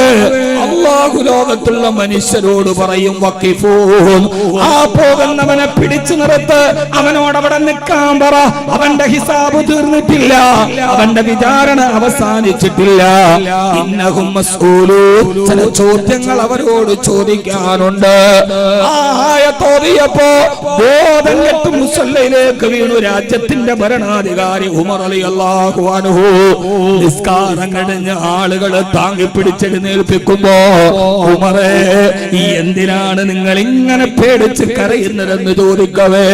അല്ലാഹു ലോകത്തുള്ള മനുഷ്യരോട് പറയും വഖിഫൂൻ, ആ പോകുന്നവനെ പിടിച്ചു നിർത്ത്, അവനോട് അവിടെ നിൽക്കാൻ പറ, അവന്റെ ഹിസാബ് തീർന്നിട്ടില്ല, അവന്റെ വിചാരണ അവസാനിച്ചിട്ടില്ല. ഇന്നഹും മസ്ഊലൂൻ, ചില ചോദ്യങ്ങൾ അവരോട് ചോദിക്കാനുണ്ട്. ആ ആയത്തോതിയപ്പോ ബോധം കെട്ട് മുസല്ലയിലേക്ക് വീണു രാജ്യത്തിന്റെ ഭരണാധികാരി ഉമർ റളിയല്ലാഹു അൻഹു. നിസ്കാരം കഴിഞ്ഞ ആളുകളെ താങ്ങി പിടിച്ചെഴുന്നേൽപ്പിക്കുമ്പോ, ഉമറേ എന്തിനാണ് നിങ്ങൾ ഇങ്ങനെ പേടിച്ച് കരയുന്നതെന്ന് ചോദിക്കവേ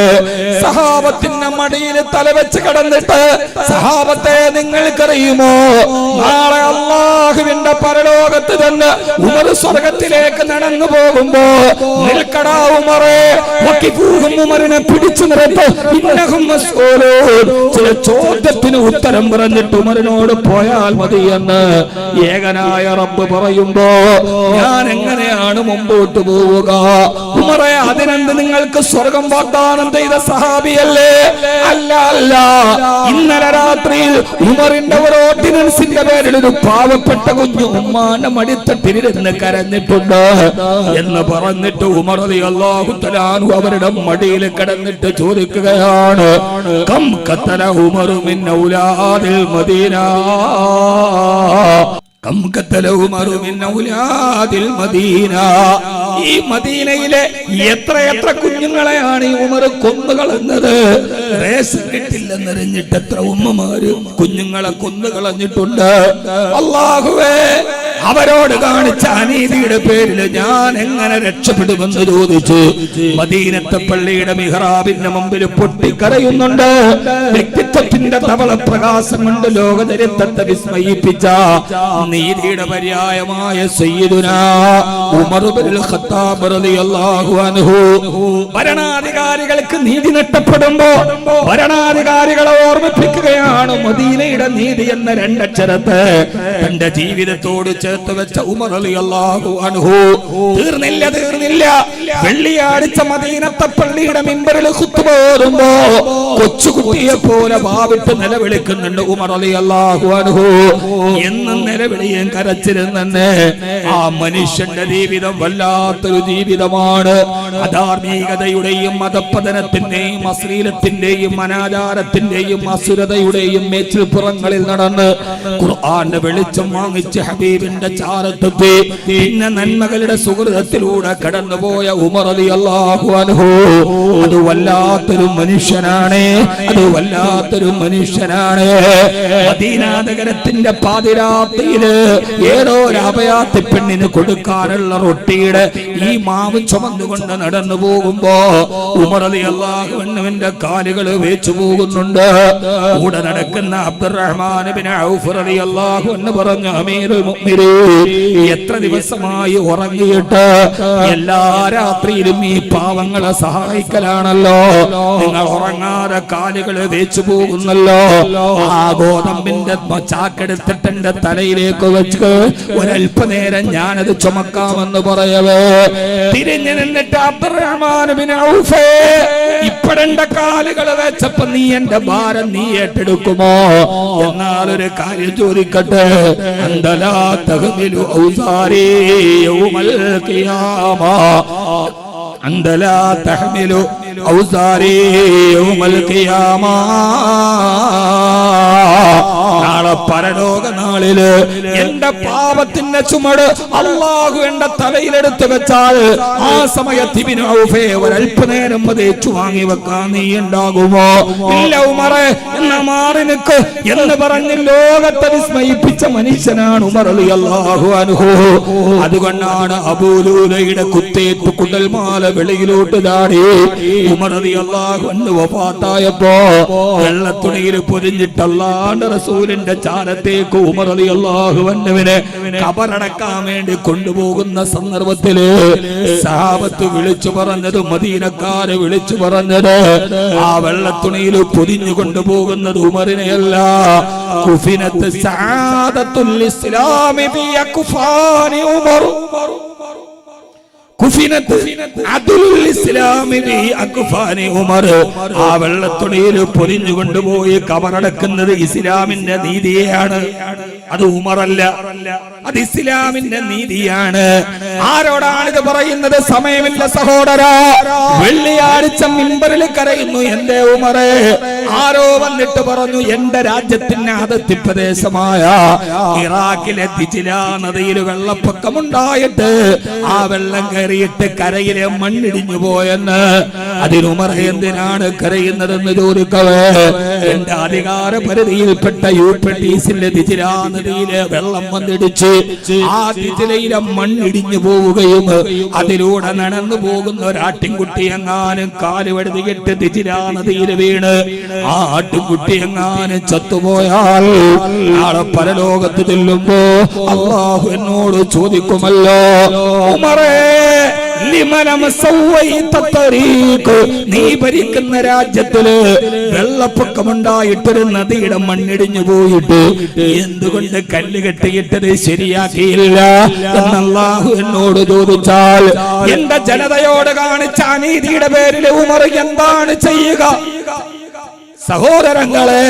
സഹാബത്തിന്റെ മടിയിൽ തലവെച്ച് കിടന്നിട്ട്, സഹാബത്തെ നിങ്ങൾക്കറിയുമോ നാളെ അല്ലാഹുവിന്റെ പരലോകത്ത് തന്നെ ഉമർ സ്വർഗത്തിലേക്ക് നടന്നു പോകുമ്പോ നിൽക്കടാ ഉമറേ, ഉമറിനെ പിടിച്ചു നിർത്ത്, ഇന്നഹും മസ്ഊലൂൻ, ചില ചോദ്യത്തിന് ഉത്തരം പറഞ്ഞിട്ട് ഉമറിനോട് പോയാൽ മതിയെന്ന് ഏകനായ റബ്ബ് പറയുമ്പോ ഞാൻ എങ്ങനെയാണ് മുമ്പോട്ട് പോവുക? ഉമറേ, അതിനെന്ത് നിങ്ങൾക്ക് സ്വർഗം വാഗ്ദാനം ചെയ്ത സഹാബിയല്ലേ? അല്ല അല്ല, ഇന്നലെ രാത്രിയിൽ ഉമറിന്റെ ഒരു ഓർഡിനൻസിന്റെ പേരിൽ ഒരു പാവപ്പെട്ട കുഞ്ഞു ഉമ്മാന്റെ മടിത്തട്ടിലിരുന്ന് കരഞ്ഞിട്ടുണ്ട് എന്ന് പറഞ്ഞിട്ട് ഉമർ റളിയല്ലാഹു തആല അവരുടെ മടിയിൽ കിടന്നിട്ട് ചോദിക്കുകയാണ്, കം ഖതല ഉമറു മിൻ ഔലാദിൽ മദീന, കം ഖതല ഉമറു മിൻ ഔലാദിൽ മദീന. ഈ മദീനയിലെ എത്ര കുഞ്ഞുങ്ങളെയാണ് ഈ ഉമർ കൊന്നുകളഞ്ഞത്? റേഷൻ കിട്ടില്ലെന്നറിഞ്ഞിട്ട് എത്ര ഉമ്മമാര് കുഞ്ഞുങ്ങളെ കൊന്നുകളഞ്ഞിട്ടുണ്ട്. അല്ലാഹുവേ, അവരോട് കാണിച്ച അനീതിയുടെ പേരിൽ ഞാൻ എങ്ങനെ രക്ഷപ്പെടുമെന്ന് ചോദിച്ചു മദീനത്തെ പള്ളിയുടെ മിഹ്റാബിന്റെ മുമ്പിൽ പൊട്ടിക്കരയുന്നുണ്ട്. വ്യക്തിത്വത്തിന്റെ ധവള പ്രകാശം കൊണ്ട് ലോകചരിത്രത്തെ വിസ്മയിപ്പിച്ച നീതിയുടെ പര്യായമായ സയ്യിദുനാ ഉമർ ഇബ്നുൽ ഖത്താബ് റളിയല്ലാഹു അൻഹു. ഭരണാധികാരികൾക്ക് നീതി നഷ്ടപ്പെടുമ്പോ ഭരണാധികാരികളെ ഓർമ്മിപ്പിക്കുകയാണ് മദീനയുടെ നീതി എന്ന രണ്ടക്ഷരത്തെ തന്റെ ജീവിതത്തോട് ചേർത്ത് വെച്ച ഉമർ റളിയല്ലാഹു അൻഹു. തീർന്നില്ല. വെള്ളിയാഴ്ച മദീനത്തെ പള്ളിയുടെ മിമ്പറിൽ ഖുത്ബ ഓതുമ്പോ കൊച്ചുകുട്ടിയെ പോലെ വാവിട്ട് നിലവിളിക്കുന്നുണ്ട് ഉമർ റളിയല്ലാഹു അൻഹു. എന്നും നിലവിളിയും കരച്ചിരുന്നെ. ആ മനുഷ്യന്റെ ജീവിതം വല്ലാത്തൊരു ജീവിതമാണ്. അധാർമികതയുടെയും മതപതനത്തിന്റെയും അശ്ലീലത്തിന്റെയും അനാചാരത്തിന്റെയും അസുരതയുടെയും മേച്ചിൽപ്പുറങ്ങളിൽ നടന്ന് ഖുർആന്റെ വെളിച്ചം വാങ്ങിച്ച് ഹബീബിന്റെ ചാരത്തെത്തി പിന്നെ നന്മകളുടെ സുഹൃതത്തിലൂടെ കടന്നുപോയ ഉമർ റളിയല്ലാഹു അൻഹു. അത് വല്ലാത്തൊരു മനുഷ്യനാണ്. മദീന നഗരത്തിന്റെ പാതിരാത്രിയില് ഏതോ ഒരു അഭയാർത്ഥി പെണ്ണിന് കൊടുക്കാനുള്ള റൊട്ടിയുടെ ഈ മാവ് ചുമന്നുകൊണ്ട് നടന്നു പോകുമ്പോ ഉമർ റളിയല്ലാഹു അൻഹുവിന്റെ കാലുകൾ വേച്ചു പോകുന്നുണ്ട്. കൂടെ നടക്കുന്ന അബ്ദുറഹ്മാൻ ഇബ്നു ഔഫ് റളിയല്ലാഹു അൻഹു പറഞ്ഞു, അമീറുൽ മുഅ്മിനീൻ, എത്ര ദിവസമായി ഉറങ്ങിയിട്ട് എല്ലാ രാത്രിയിലും ഈ പാവങ്ങളെ സഹായിക്കലാണല്ലോ, നിങ്ങൾ ഉറങ്ങാതെ കാലുകൾ വേച്ചു പോകുന്നല്ലോ. ആ ഗോതമ്പിന്റെ ചാക്കെടുത്തിട്ട് എന്റെ തലയിലേക്ക് വെച്ച് ഒരല്പനേരം ഞാനത് ചുമക്കാമെന്ന് പറയവേ തിരിഞ്ഞു നിന്നിട്ട് അബ്ദുറഹ്മാൻ ഇബ്നു ഔഫ്, ഇപ്പഴെന്റെ കാലുകൾ വെച്ചപ്പോ നീ എന്റെ ഭാരം നീ ഏറ്റെടുക്കുമോ? എന്നാൽ ഒരു കാര്യം ചോദിക്കട്ടെ, അന്തലാ തഹ്മിലു ഔസാരി യൗമൽ ഖിയാമ, അന്തലാ തഹ്മിലു ഔസാരി യൗമൽ ഖിയാമ. നാളെ പരലോക നാളില് എന്റെ പാപത്തിന്റെ ചുമട് അല്ലാഹു എന്റെ തലയിലെടുത്ത് വെച്ചാൽ ആ സമയത്ത് ഇബ്നു ഔഫേ ഒരല്പനേരം അത് ഏറ്റുവാങ്ങി വെക്കാൻ നീ ഉണ്ടാകുമോ? ഇല്ല ഉമറേ, എന്നാ മാറി നിൽക്ക് എന്ന് പറഞ്ഞ് ലോകത്തെ വിസ്മയിപ്പിച്ച മനുഷ്യനാണ് ഉമർ റളിയല്ലാഹു അൻഹു. അതുകൊണ്ടാണ് അബൂലൂലയുടെ കുത്തേറ്റ് കുടൽമാല വെളിയിലോട്ട് ചാടി ഉമർ റളിയല്ലാഹു അൻഹു വഫാത്തായപ്പോ വെള്ളത്തുണിയിൽ പൊതിഞ്ഞിട്ട് അല്ലാഹുവിന്റെ റസൂലിന്റെ ചാരത്തേക്ക് ഉമർ റളിയല്ലാഹു അൻഹുവിനെ ഖബറടക്കാൻ വേണ്ടി കൊണ്ടുപോകുന്ന സന്ദർഭത്തില് സഹാബത്ത് വിളിച്ചു പറഞ്ഞത്, മദീനക്കാര് വിളിച്ചു പറഞ്ഞത്, ആ വെള്ളത്തുണിയിൽ പൊതിഞ്ഞു കൊണ്ടുപോകുന്നത് ഉമറിനെയല്ല. കുഫിനത്ത് സഅദത്തുൽ ഇസ്ലാമി ബി അക്ഫാനി ഉമർ, ആ വെള്ളത്തുണിയിൽ പൊതിഞ്ഞു കൊണ്ടുപോയി കബറടക്കുന്നത് ഇസ്ലാമിന്റെ നീതിയാണ്. അത് ഉമറല്ല, അത് ഇസ്ലാമിന്റെ നീതിയാണ്. ആരോടാണിത് പറയുന്നത്? സമയമില്ല സഹോദരാ. വെള്ളിയാഴ്ച മിമ്പറിൽ കരയുന്നു എന്റെ ഉമറേ. ആരോ വന്നിട്ട് പറഞ്ഞു, എന്റെ രാജ്യത്തിന്റെ അതിർത്തി പ്രദേശമായ ഇറാഖിലെ ദിജ്ല നദിയിൽ വെള്ളപ്പൊക്കമുണ്ടായിട്ട് ആ വെള്ളം കയറിയിട്ട് കരയിലെ മണ്ണിടിഞ്ഞു പോയെന്ന്. അതിനുമർ എന്തിനാണ് കരയുന്നതെന്ന് ചോദിക്കവേ, എന്റെ അധികാര പരിധിയിൽപ്പെട്ട യൂഫ്രട്ടീസിന്റെ ദിജ്ല നദിയിലെ വെള്ളം വന്നിടിച്ച് ആ ദിജ്ലയിലെ മണ്ണിടിഞ്ഞു പോവുകയും അതിലൂടെ നടന്നു പോകുന്ന ഒരാട്ടിൻകുട്ടി എങ്ങാനും കാലുവഴുതിയിട്ട് ദിജ്ല നദിയിൽ വീണ് ആ ആട്ടിൻകുട്ടി എങ്ങാനും ചത്തുപോയാൽ നാളെ പരലോകത്ത് ചെല്ലുമ്പോ അല്ലാഹു എന്നോട് ചോദിക്കുമല്ലോ, ഉമറേ നീ ഭരിക്കുന്ന രാജ്യത്തില് വെള്ളപ്പൊക്കമുണ്ടായിട്ടൊരു നദിയുടെ മണ്ണിടിഞ്ഞു പോയിട്ട് എന്തുകൊണ്ട് കല്ല് കെട്ടിയിട്ടത് ശരിയാക്കിയില്ല എന്ന് അല്ലാഹു എന്നോട് ചോദിച്ചാൽ എന്റെ ജനതയോട് കാണിച്ച അനീതിയുടെ പേരിൽ ഉമർ എന്താണ് ചെയ്യുക? സഹോദരങ്ങളെ,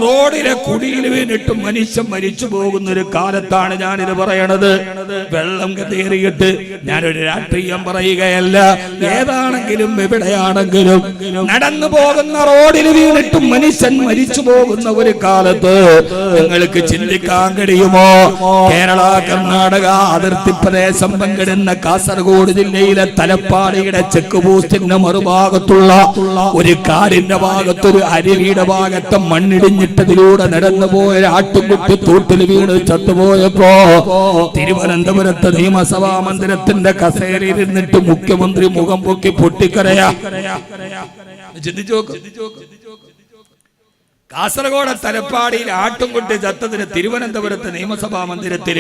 റോഡിലെ കുടിയിൽ വീണിട്ട് മനുഷ്യൻ മരിച്ചു പോകുന്ന ഒരു കാലത്താണ് ഞാനിത് പറയണത്. വെള്ളം കയറിയിട്ട് ഞാനൊരു രാഷ്ട്രീയം പറയുകയല്ല. ഏതാണെങ്കിലും എവിടെയാണെങ്കിലും നടന്നു പോകുന്ന റോഡിൽ വീണിട്ടും മനുഷ്യൻ മരിച്ചു പോകുന്ന ഒരു കാലത്ത് നിങ്ങൾക്ക് ചിന്തിക്കാൻ കഴിയുമോ? കേരള കർണാടക അതിർത്തി പ്രദേശം പങ്കിടുന്ന കാസർഗോഡ് ജില്ലയിലെ തലപ്പാടിയുടെ ചെക്ക് പോസ്റ്റിന്റെ മറുഭാഗത്തുള്ള ഒരു കാടിന്റെ ഭാഗത്തൊരു അരുവിയുടെ ഭാഗത്ത് മണ്ണിടിഞ്ഞിട്ടതിലൂടെ നടന്നു പോയ ആട്ടുകുട്ടി തോട്ടിൽ വീണ് ചത്തുപോയപ്പോ തിരുവനന്തപുരത്ത് നിയമസഭാ മന്ദിരത്തിന്റെ കസേരയിൽ ഇരുന്നിട്ട് മുഖ്യമന്ത്രി മുഖം പൊക്കി പൊട്ടിക്കരയാ. ചിന്തിച്ചു കാസർഗോഡ് തലപ്പാടിയിൽ ആട്ടുംകുട്ടി ചത്തതിന് തിരുവനന്തപുരത്ത് നിയമസഭാ മന്ദിരത്തിൽ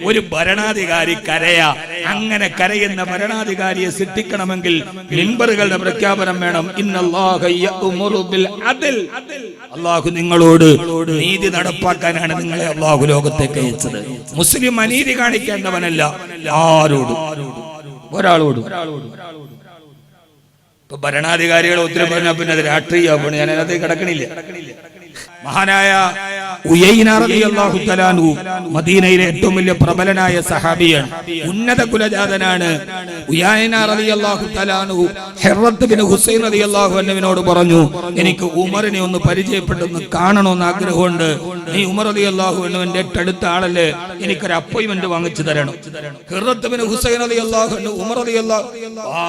ഒരു ഭരണാധികാരി കരയാ. അങ്ങനെ കരയുന്ന ഭരണാധികാരിയെ സൃഷ്ടിക്കണമെങ്കിൽ മിമ്പറുകളുടെ പ്രഖ്യാപനം വേണം. ഇന്നല്ലാഹ യഅ്മുറു ബിൽ അദ്ൽ, അല്ലാഹു നിങ്ങളോട് നീതി നടപ്പാക്കാനാണ് നിങ്ങളെ അല്ലാഹു ലോകത്തേക്ക് അയച്ചത്. മുസ്ലിം അനീതി കാണിക്കേണ്ടവനല്ല, ആരോടും ഒരാളോടും. ഇപ്പൊ ഭരണാധികാരികളെ ഒത്തിരി പറഞ്ഞാൽ പിന്നെ അത് രാഷ്ട്രീയമാണ്. ഞാൻ അതിനകത്ത് കിടക്കണില്ല. മഹാനായ ഉയൈന റളിയല്ലാഹു തആല അൻഹു മദീനയിലെ ഏറ്റവും വലിയ പ്രബലനായ സഹാബിയാണ്, ഉന്നത കുലജാതനാണ്. ഉയൈന റളിയല്ലാഹു തആല അൻഹു ഹിർറത്ത് ബിൻ ഹുസൈൻ റളിയല്ലാഹു അൻഹുവിനോട് പറഞ്ഞു, എനിക്ക് ഉമറിനെ ഒന്ന് പരിചയപ്പെട്ടൊന്ന് കാണണമെന്ന് ആഗ്രഹമുണ്ട്. നീ ഉമർ റളിയല്ലാഹു അൻഹുവിന്റെ അടുത്ത ആളല്ലേ, എനിക്കൊരു അപ്പോയിന്റ്മെന്റ് വാങ്ങിച്ചു തരണം. ഹിർറത്ത് ബിൻ ഹുസൈൻ റളിയല്ലാഹു അൻഹു ഉമർ റളിയല്ലാഹു,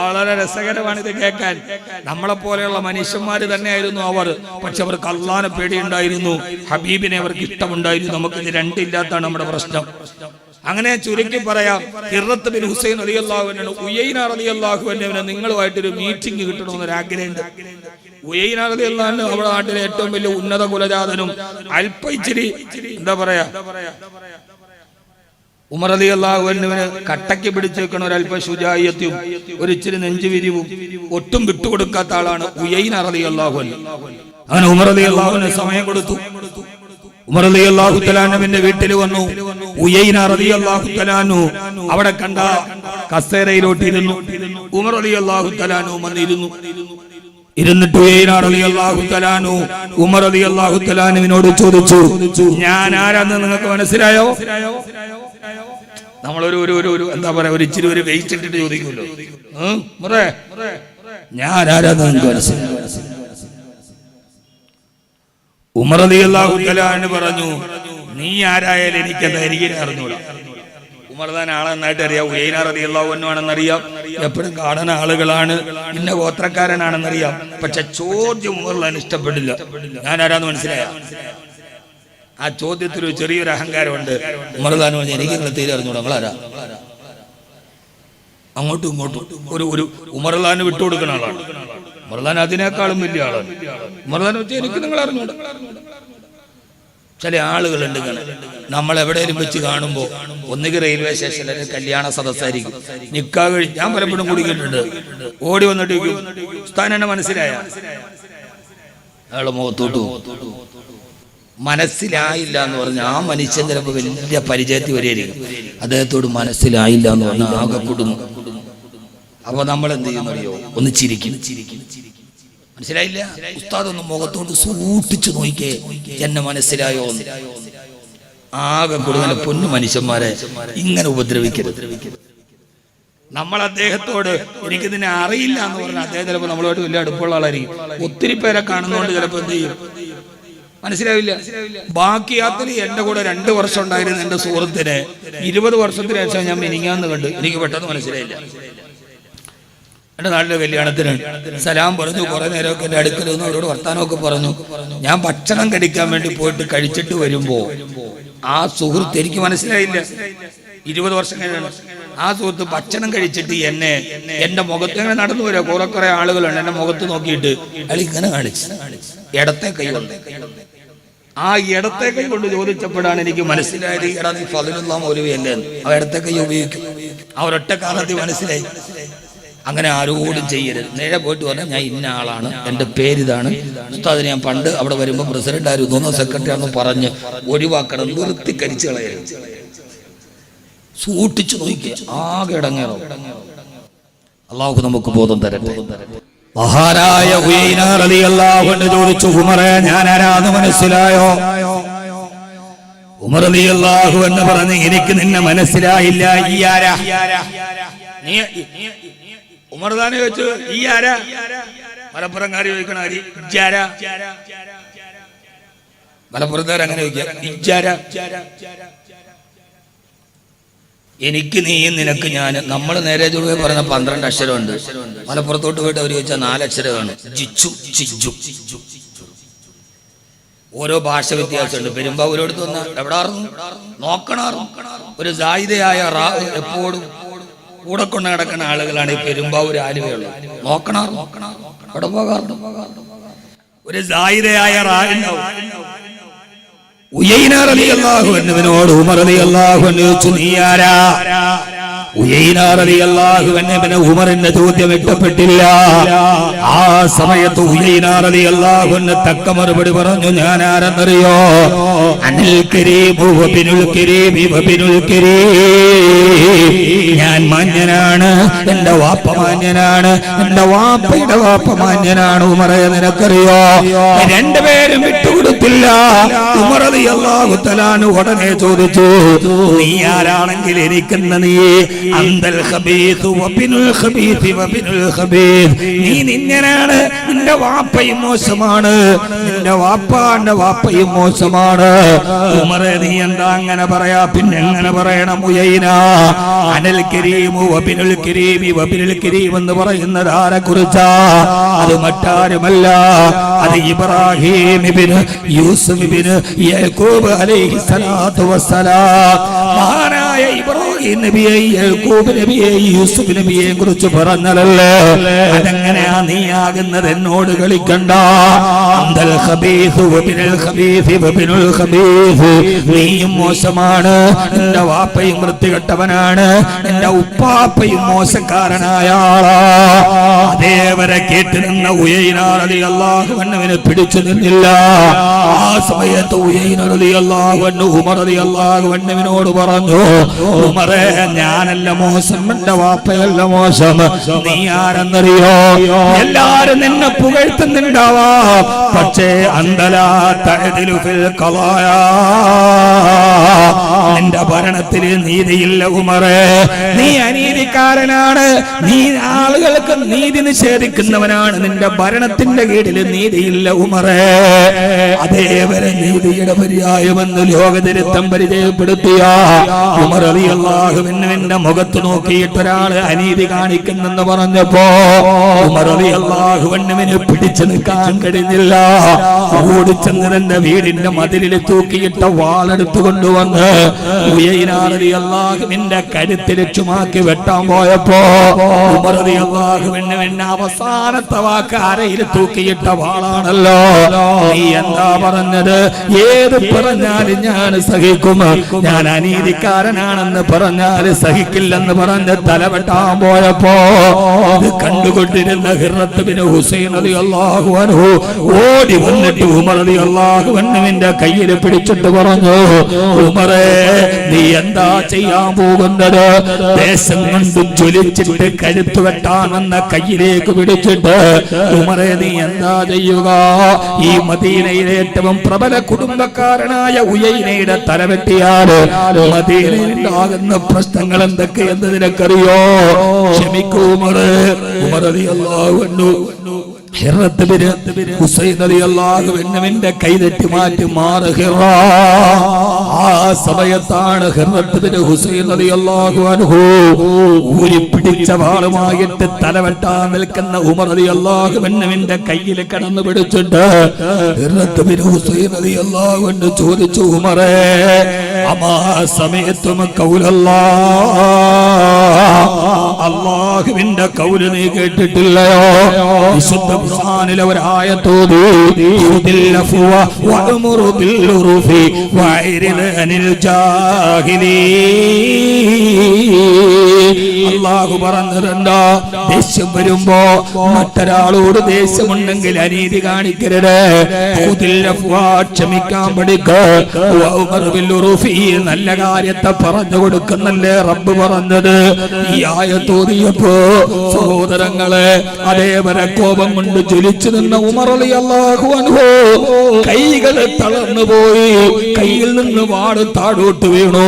വളരെ രസകരമാണ് ഇത് കേൾക്കാൻ. നമ്മളെ പോലെയുള്ള മനുഷ്യന്മാര് തന്നെയായിരുന്നു അവർ. പക്ഷെ അവർക്ക് അല്ലാഹുവിനെ പേടിയുണ്ടായിരുന്നു, ഹബീബിനെ അവർക്ക് ഇഷ്ടമുണ്ടായിരുന്നു. നമുക്ക് ഇത് രണ്ടില്ലാത്താണ് നമ്മുടെ പ്രശ്നം. അങ്ങനെ ചുരുക്കി പറയാം, ഖിർറത്ത് ബിൻ ഹുസൈൻ റളിയല്ലാഹു അൻഹു ഉയൈന റളിയല്ലാഹു അൻഹുവിനെ നിങ്ങളുമായിട്ടൊരു മീറ്റിംഗ് കിട്ടണമെന്നൊരു ആഗ്രഹമുണ്ട്. ഉയൈന റളിയല്ലാഹു അൻഹു നമ്മുടെ നാട്ടിലെ ഏറ്റവും വലിയ ഉന്നത കുലജാതനും അല്പം ഇച്ചിരി എന്താ പറയാ ഉമർ റളിയല്ലാഹു അൻഹുവിന് കട്ടയ്ക്ക് പിടിച്ചു വെക്കണ ഒരല്പ ശുജായിയത്തും ഒരു ഇച്ചിരി നെഞ്ചുവിരിവും ഒട്ടും വിട്ടുകൊടുക്കാത്ത ആളാണ് ഉയൈന റളിയല്ലാഹു അൻഹു. അങ്ങനെ ഉമർ റളിയല്ലാഹു അൻഹു സമയം കൊടുത്തു. ഉമർ റളിയല്ലാഹു തആല അൻഹുവിന്റെ വീട്ടിൽ വന്നു. ഉയൈന റളിയല്ലാഹു തആല അൻഹു അവിടെ കണ്ട കസേരയിലോട്ട് ഇരുന്നു. ഉമർ റളിയല്ലാഹു തആല അൻഹു വന്നിരുന്നു. ഇരുന്നിട്ട് ഉയൈന റളിയല്ലാഹു തആല അൻഹു ഉമർ റളിയല്ലാഹു തആല അൻഹുവിനോട് ചോദിച്ചു, ഞാൻ ആരാന്ന് നിങ്ങൾക്ക് മനസ്സിലായോ? നമ്മളൊരു ഒരു എന്താ പറയാ ഒരു ഇച്ചിരി ഒരു വെയിറ്റ് ഇട്ടിട്ട് ചോദിക്കുമല്ലോ, ഞാൻ ആരാന്ന് നിങ്ങൾക്ക് മനസ്സിലായോ? ഉമർ റളിയല്ലാഹു തആല അൻഹു പറഞ്ഞു, നീ ആരായാലും എനിക്കെന്താ, എനിക്ക് അറിഞ്ഞൂടാ. ഉമർ താൻ ആളെ നന്നായിട്ട് അറിയാം. ഉയൈന റളിയല്ലാഹു അൻഹു ആണെന്നറിയാം, എപ്പോഴും കാണുന്ന ആളുകളാണ്, ഇന്ന ഗോത്രക്കാരനാണെന്നറിയാം. പക്ഷെ ചോദ്യം ഉമറിന് ഇഷ്ടപ്പെട്ടില്ല. ഞാൻ ആരാന്ന് മനസ്സിലായ? ആ ചോദ്യത്തിൽ ഒരു ചെറിയൊരു അഹങ്കാരമുണ്ട്. ഉമർ താൻ പറഞ്ഞു, എനിക്ക് നിങ്ങൾ തീരെ അറിഞ്ഞൂടാ, നിങ്ങളാരാ? അങ്ങോട്ടും ഇങ്ങോട്ടും ഒരു ഉമർ താൻ വിട്ടുകൊടുക്കുന്ന ആളാണ്. ഉമർ താൻ അതിനേക്കാളും വലിയ ആളാണ്. ഉമർ താൻ വെച്ചാൽ എനിക്ക് നിങ്ങൾ അറിഞ്ഞൂടാ. ചില ആളുകളുണ്ട് ഇങ്ങനെ നമ്മൾ എവിടെയെങ്കിലും വെച്ച് കാണുമ്പോൾ ഒന്നുകിൽ റെയിൽവേ സ്റ്റേഷനിൽ അല്ലെങ്കിൽ കല്യാണ സദസ്സായിരിക്കും, നിക്കാഹ് കഴിഞ്ഞ് ഞാൻ പലപ്പോഴും കുടിക്കുന്നുണ്ട്, ഓടി വന്നിട്ട് ഉസ്താൻ എന്നെ മനസ്സിലായ അയാളെ മുഖത്തോട്ട് മനസ്സിലായില്ല എന്ന് പറഞ്ഞ ആ മനുഷ്യൻ ചിലപ്പോൾ വലിയ പരിചയത്തിൽ വരെയായിരിക്കും, അദ്ദേഹത്തോട് മനസ്സിലായില്ല എന്ന് പറഞ്ഞാൽ ആകെ കൊടുന്നു. അപ്പൊ നമ്മൾ എന്ത് ചെയ്യുന്നറിയോ? ഒന്ന് ചിരിക്കും. മനസ്സിലായില്ല, ഉസ്താദ് ഒന്ന് മുഖത്തോട്ട് സൂക്ഷിച്ചു നോക്കിക്കേ, എന്നെ മനസ്സിലായോ? ആകെ കൊടുങ്ങല പൊന്നു മനുഷ്യന്മാരെ ഇങ്ങനെ ഉപദ്രവിക്കരുത്. നമ്മൾ അദ്ദേഹത്തോട് എനിക്ക് ഇതിനെ അറിയില്ല എന്ന് പറഞ്ഞാൽ അദ്ദേഹം ചിലപ്പോൾ നമ്മളോട് വലിയ അടുപ്പുള്ള ആളായിരിക്കും. ഒത്തിരി പേരെ കാണുന്നതുകൊണ്ട് ചിലപ്പോൾ എന്ത് ചെയ്യും മനസ്സിലാവില്ല. ബാക്കി യാത്ര എന്റെ കൂടെ 2 വർഷം ഉണ്ടായിരുന്ന എന്റെ സുഹൃത്തിനെ 20 വർഷത്തിന് ശേഷം ഞാൻ മിനിങ്ങാന്ന് കണ്ട്, എനിക്ക് പെട്ടെന്ന് മനസ്സിലായില്ല. എന്റെ നാട്ടിലെ കല്യാണത്തിന് സലാം പറഞ്ഞു, കുറെ നേരമൊക്കെ എന്റെ അടുക്കൽ നിന്ന് അവരോട് വർത്താനമൊക്കെ പറഞ്ഞു. ഞാൻ ഭക്ഷണം കഴിക്കാൻ വേണ്ടി പോയിട്ട് കഴിച്ചിട്ട് വരുമ്പോ ആ സുഹൃത്ത് എനിക്ക് മനസ്സിലായില്ല. 20 വർഷം കഴിഞ്ഞാണ് ആ സുഹൃത്ത് ഭക്ഷണം കഴിച്ചിട്ട് എന്റെ മുഖത്ത് ഇങ്ങനെ നടന്നു വരിക. കുറെ ആളുകളുണ്ട്, എന്റെ മുഖത്ത് നോക്കിയിട്ട് അയാൾ ഇങ്ങനെ കാണിച്ചു, ഇടത്തെ കൈ കൊണ്ട്. ആ ഇടത്തെ കൈ കൊണ്ട് ചോദിച്ചപ്പോഴാണ് എനിക്ക് മനസ്സിലായത്, എടാ നീ ഫളിലുള്ള മൗലവിയല്ലേ, ആ ഇടത്തെ കൈ ഉപയോഗിക്കും. ആ ഒരൊറ്റ കാലത്തിൽ മനസ്സിലായി. അങ്ങനെ ആരോടും ചെയ്യരുത്. നേരെ പോയിട്ട് പറഞ്ഞാൽ ഞാൻ ഇന്ന ആളാണ്, എന്റെ പേരിതാണ്, ഉസ്താദിന് ഞാൻ പണ്ട് അവിടെ വരുമ്പോൾ പ്രസിഡന്റ് ആയിരുന്നു, സെക്രട്ടറി ആണെന്ന് പറഞ്ഞ് ഒഴിവാക്കണം, നിർത്തിക്കരിച്ച് കളയരുത്. സൂക്ഷിച്ചു നോക്കിയ ആകെ ഇടങ്ങേറോ. അള്ളാഹു നമുക്ക് ബോധം തരട്ടെ. മഹാനായ ഉയൈന റളിയല്ലാഹു അൻഹു ചോദിച്ചു, ഉമറേ ഞാൻ ആരാന്ന് മനസ്സിലായോ? ഉമർ റളിയല്ലാഹു അൻഹു പറഞ്ഞു, എനിക്ക് നിന്നെ മനസ്സിലായില്ല, ഈ ആരാ? ഉമർ താനെ ചോദിച്ചു, ഈ ആരാ? മലപ്പുറംകാരി ചോദിക്കണ ആരി ഇജ്ജാരാ? മലപ്പുറത്തുകാർ അങ്ങനെ ചോദിക്കുക, എനിക്ക് നീയും നിനക്ക് ഞാൻ. നമ്മൾ നേരെ ചുവ പറഞ്ഞ 12 അക്ഷരമുണ്ട്. മലപ്പുറത്തോട്ട് പോയിട്ട് അവർ ചോദിച്ചാൽ 4 അക്ഷരമാണ്, ജിച്ചു ചിജു. ഓരോ ഭാഷ വ്യത്യാസമുണ്ട്. പെരുമ്പാവൂരോട് വന്ന എവിടാറുന്നു നോക്കണാറും ഒരു സായിദയായ എപ്പോഴും കൂടെ കൊണ്ട് നടക്കുന്ന ആളുകളാണ് ഈ പെരുമ്പാവൂർ ആലുവയുള്ളത്. നോക്കണാറും അവിടെ പോകാറുണ്ട്. ഒരു സായിദയായ റാവുണ്ടാവും. ഉയൈന റളിയല്ലാഹു അൻഹുവിനോട് ഉമർ റളിയല്ലാഹു അൻഹു ചോദിച്ചു, നീ ആരാ? ഉയൈന റളിയല്ലാഹു അൻഹുവിന് ഉമറിന്റെ ചോദ്യം ഇഷ്ടപ്പെട്ടില്ല. ആ സമയത്ത് ഉയൈന റളിയല്ലാഹു അൻഹു തക്ക മറുപടി പറഞ്ഞു, ഞാൻ ആരെന്നറിയോ? അനിൽ കരീം വബിനുൽ കരീം വബിനുൽ കരീം. ഞാൻ മാന്യനാണ്, എന്റെ വാപ്പ മാന്യനാണ്, എന്റെ വാപ്പയുടെ വാപ്പ മാന്യനാണ്. ഉമറേ നിനക്കറിയോ? രണ്ടുപേരും വിട്ടുകൊടുത്തില്ല. ഉമർ റളിയല്ലാഹു തആല ഉടനെ ചോദിച്ചു, നീ ആരാണെങ്കിൽ എനിക്കെന്ന നീ അന്തൽ ഖബീസ് വബിനുൽ ഖബീസ് വബിനുൽ ഖബീസ്. നീ നിന്നനാണ്, നിന്റെ വാപ്പയും മോശമാണ്, നിന്റെ വാപ്പാന്റെ വാപ്പയും മോശമാണ്. ഉമറേ നീ എന്താ അങ്ങനെ പറയാ? പിന്നെ എങ്ങനെ പറയണം? ഉയൈന അനൽ കരീം വബിനുൽ കരീം വബിനുൽ കരീം എന്ന് പറയുന്നത് ആരെ കുറിച്ചാ? അത് മറ്റാരുമല്ല, അത് ഇബ്രാഹിം ഇബ്നു യൂസുഫ് ഇബ്നു യാക്കൂബ് അലൈഹിസ്സലാത്തു വസ്സലാം. മഹാനായ മഹാനായ ഇബ്രാഹിം നബിയെയും യാക്കൂബ് നബിയെയും യൂസുഫ് നബിയെയും കുറിച്ച് പറഞ്ഞല്ലേ, അതെങ്ങനെയാ നീയാകുന്നത്? എന്നോട് കളിക്കണ്ട. അന്തൽ ഖബീസ് വബിനുൽ ഖബീസ് വബിനുൽ ഖബീസ്, നീയും മോശമാണ്, നിന്റെ വാപ്പയും വൃത്തികെട്ടവനാണ്, നിന്റെ ഉപ്പാപ്പയും മോശക്കാരനായ ആളാ. അതേവരെ കേട്ട് നിന്ന ഉയൈന റളിയല്ലാഹു അൻഹുവിനെ പിടിച്ചു നിന്നില്ല. ആ സമയത്ത് ഉയൈന റളിയല്ലാഹു അൻഹു ഉമർ റളിയല്ലാഹു അൻഹുവിനോട് പറഞ്ഞു, ഉമറേ, ഞാനല്ല മോശം, എന്റെ വാപ്പയല്ല മോശം, നീ ആരെന്നറിയോ? എല്ലാരും നിന്നെ പുകഴ്ത്തുന്നുണ്ടാവാം, പക്ഷേ അന്തലാ തഅദിലു ഫിൽ ഖളായ, നിന്റെ ഭരണത്തിൽ നീതിയില്ല ഉമറേ, നീ അനീതിക്കാരനാണ്, നീ ആളുകൾക്ക് നീതി നിഷേധിക്കുന്നവനാണ്, നിന്റെ ഭരണത്തിന്റെ കീഴിൽ നീതിയില്ല ഉമറേ. അതേവരെ നീതിയുടെ പര്യായമെന്ന് ലോകചരിത്രം പരിചയപ്പെടുത്തിയ ഉമർ റളിയല്ലാഹു അൻഹുവിന്റെ മുഖത്ത് നോക്കിയിട്ട് ഒരാള് അനീതി കാണിക്കുന്നെന്ന് പറഞ്ഞപ്പോ ഉമർ റളിയല്ലാഹു അൻഹുവിനെ പിടിച്ചു നിൽക്കാൻ കഴിഞ്ഞില്ല. ഓടിച്ചെന്ന് തന്റെ വീടിന്റെ മതിലിൽ തൂക്കിയിട്ട വാളെടുത്തു കൊണ്ടുവന്ന് ഉയൈന റളിയല്ലാഹു അൻഹുവിന്റെ കഴുത്തിൽ ചുമാക്കി വെട്ടാൻ പോയപ്പോ ഉമർ റളിയല്ലാഹു അൻഹുവിന്റെ അവസാനത്തെ വാക്ക് അരയിൽ തൂക്കിയിട്ട വാളാണല്ലോ. നീ എന്താ പറഞ്ഞത്? ഏത് പറഞ്ഞാലും ഞാൻ സഹിക്കും, ഞാൻ അനീതിക്കാരനാണെന്ന് പറഞ്ഞാൽ സഹിക്കില്ലെന്ന് പറഞ്ഞ് തലവെട്ടാൻ പോയപ്പോ ഇത് കണ്ടുകൊണ്ടിരുന്ന ഹിർറത്ത് ബിൻ ഹുസൈൻ റളിയല്ലാഹു അൻഹു ഓടി വന്നിട്ട് ഉമർ റളിയല്ലാഹു അൻഹുവിന്റെ കയ്യിൽ പിടിച്ചിട്ട് പറഞ്ഞു, ഉമറേ, നീ എന്താ ചെയ്യാൻ പോകുന്നത്? ദേശം കൊണ്ട് ജ്വലിച്ചിട്ട് കഴുത്തു വെട്ടാമെന്ന കയ്യിലേക്ക് പിടിച്ചിട്ട്, ഉമറേ, നീ എന്താ ചെയ്യുക? ഈ മദീനയിലെ ഏറ്റവും പ്രബല കുടുംബക്കാരനായ ഉയൈനയുടെ തലവെട്ടിയാൽ മദീനയിലുണ്ടാകുന്ന പ്രശ്നങ്ങൾ എന്തൊക്കെയെന്ന് നിനക്കറിയോ? ക്ഷമിക്കൂ ഉമർ. ഉമർ റളിയല്ലാഹു അൻഹു ഹിർറത്ത് ബിൻ ഹുസൈൻ റളിയല്ലാഹു അൻഹുവിന്റെ കൈതട്ടി മാറ്റി മാറ് ഹിറ. ആ സമയത്താണ് ഹിർറത്ത് ബിൻ ഹുസൈൻ റളിയല്ലാഹു അൻഹു ഊരിപ്പിടിച്ച വാളുമായിട്ട് തലവെട്ടാൻ നിൽക്കുന്ന ഉമർ റളിയല്ലാഹു അൻഹുവിന്റെ കയ്യിൽ കടന്നു പിടിച്ചിട്ട് ഹിർറത്ത് ബിൻ ഹുസൈൻ റളിയല്ലാഹു അൻഹു ചോദിച്ചു, ഉമറേ, അമാ സമയത്തും ഖൗലല്ലാഹ്, അല്ലാഹുവിന്റെ ഖൗല് നീ കേട്ടിട്ടില്ലയോ? വിശുദ്ധ ഖുർആനിലെ ഒരു ആയത്തോതി, ഖുദിൽ അഫ്വ വഅ്മുറു ബിൽ ഉർഫി വഅരിദ് അനിൽ ജാഹിലീൻ. അല്ലാഹു പറഞ്ഞിട്ടുണ്ടോ, ദേഷ്യം വരുമ്പോ മറ്റൊരാളോട് ദേഷ്യമുണ്ടെങ്കിൽ അനീതി കാണിക്കരുത്. ഖുദിൽ അഫ്വ, ക്ഷമിക്കാൻ പഠിക്ക്. വഅ്മുറു ബിൽ ഉർഫി, നല്ല കാര്യത്തെ പറഞ്ഞു കൊടുക്കുന്നല്ലേ റബ്ബ് പറഞ്ഞത്. ഈ ആയത്തോതിയപ്പോ സഹോദരങ്ങളെ, അതേവരെ കോപം കൊണ്ട് ജ്വലിച്ചു നിന്ന ഉമർ റളിയല്ലാഹു അൻഹു കൈകൾ തളർന്നു പോയി, കയ്യിൽ നിന്ന് വാട് താഴോട്ട് വീണു.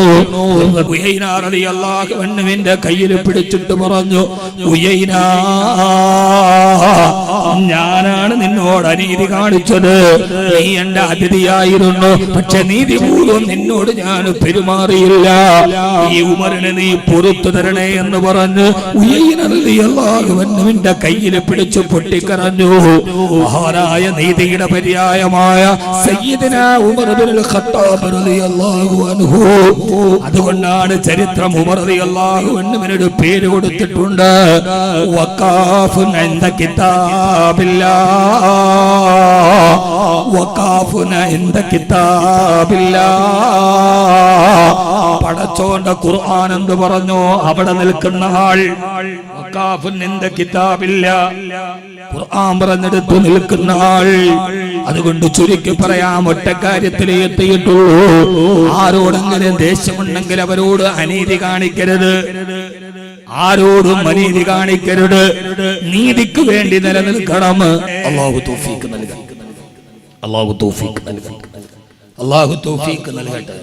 ഉയൈന റളിയല്ലാഹു അൻഹുവിന്റെ കയ്യിൽ പിടിച്ചിട്ട് പറഞ്ഞു, ഉയൈന, ഞാനാണ് നിന്നോട് അനീതി കാണിച്ചത്. നീ എന്റെ അതിഥിയായിരുന്നു, പക്ഷെ നീതിപൂർവം നിന്നോട് ഞാൻ പെരുമാറിയില്ല. ഈ ഉമറിനെ നീ പുറത്തു തരണേ എന്ന് പറഞ്ഞ് ഉയൈന റളിയല്ലാഹു അൻഹുവിന്റെ കയ്യിൽ പിടിച്ചു പൊട്ടിക്കരഞ്ഞു. മഹാനായ നീതിയുടെ പര്യായമായ സയ്യിദുനാ ഉമർ ഇബ്നുൽ ഖത്താബ് റളിയല്ലാഹു അൻഹു. അതുകൊണ്ടാണ് ചരിത്രം ഉമർ റളിയല്ലാഹു അൻഹുവിനൊരു പേര് കൊടുത്തിട്ടുണ്ട്, വഖാഫുൻ ഇൻദ കിതാബില്ലാഹ്, വഖാഫുൻ ഇൻദ കിതാബില്ലാഹ്. പടച്ചോന്റെ ഖുർആൻ എന്ത് പറഞ്ഞു? അവിടെ നിൽക്കുന്ന ആൾ. വഖാഫുൻ ഇൻദ കിതാബില്ലാഹ്, ഖുർആൻ പറഞ്ഞെടുത്ത് നിൽക്കുന്ന ആൾ. അതുകൊണ്ട് ചുരുക്കി പറയാം, ഒറ്റ കാര്യത്തിലേ എത്തിയിട്ടുള്ളൂ. ആരോടെങ്കിലും ദേഷ്യമുണ്ടെങ്കിൽ അവരോട് അനീതി കാണിക്കരുത്, ആരോടും അനീതി കാണിക്കരുത്. നീതിക്ക് വേണ്ടി നിലനിൽക്കണം. അല്ലാഹു തൗഫീഖ് നൽകട്ടെ. അല്ലാഹു തൗഫീഖ് നൽകട്ടെ. അല്ലാഹു തൗഫീഖ് നൽകട്ടെ.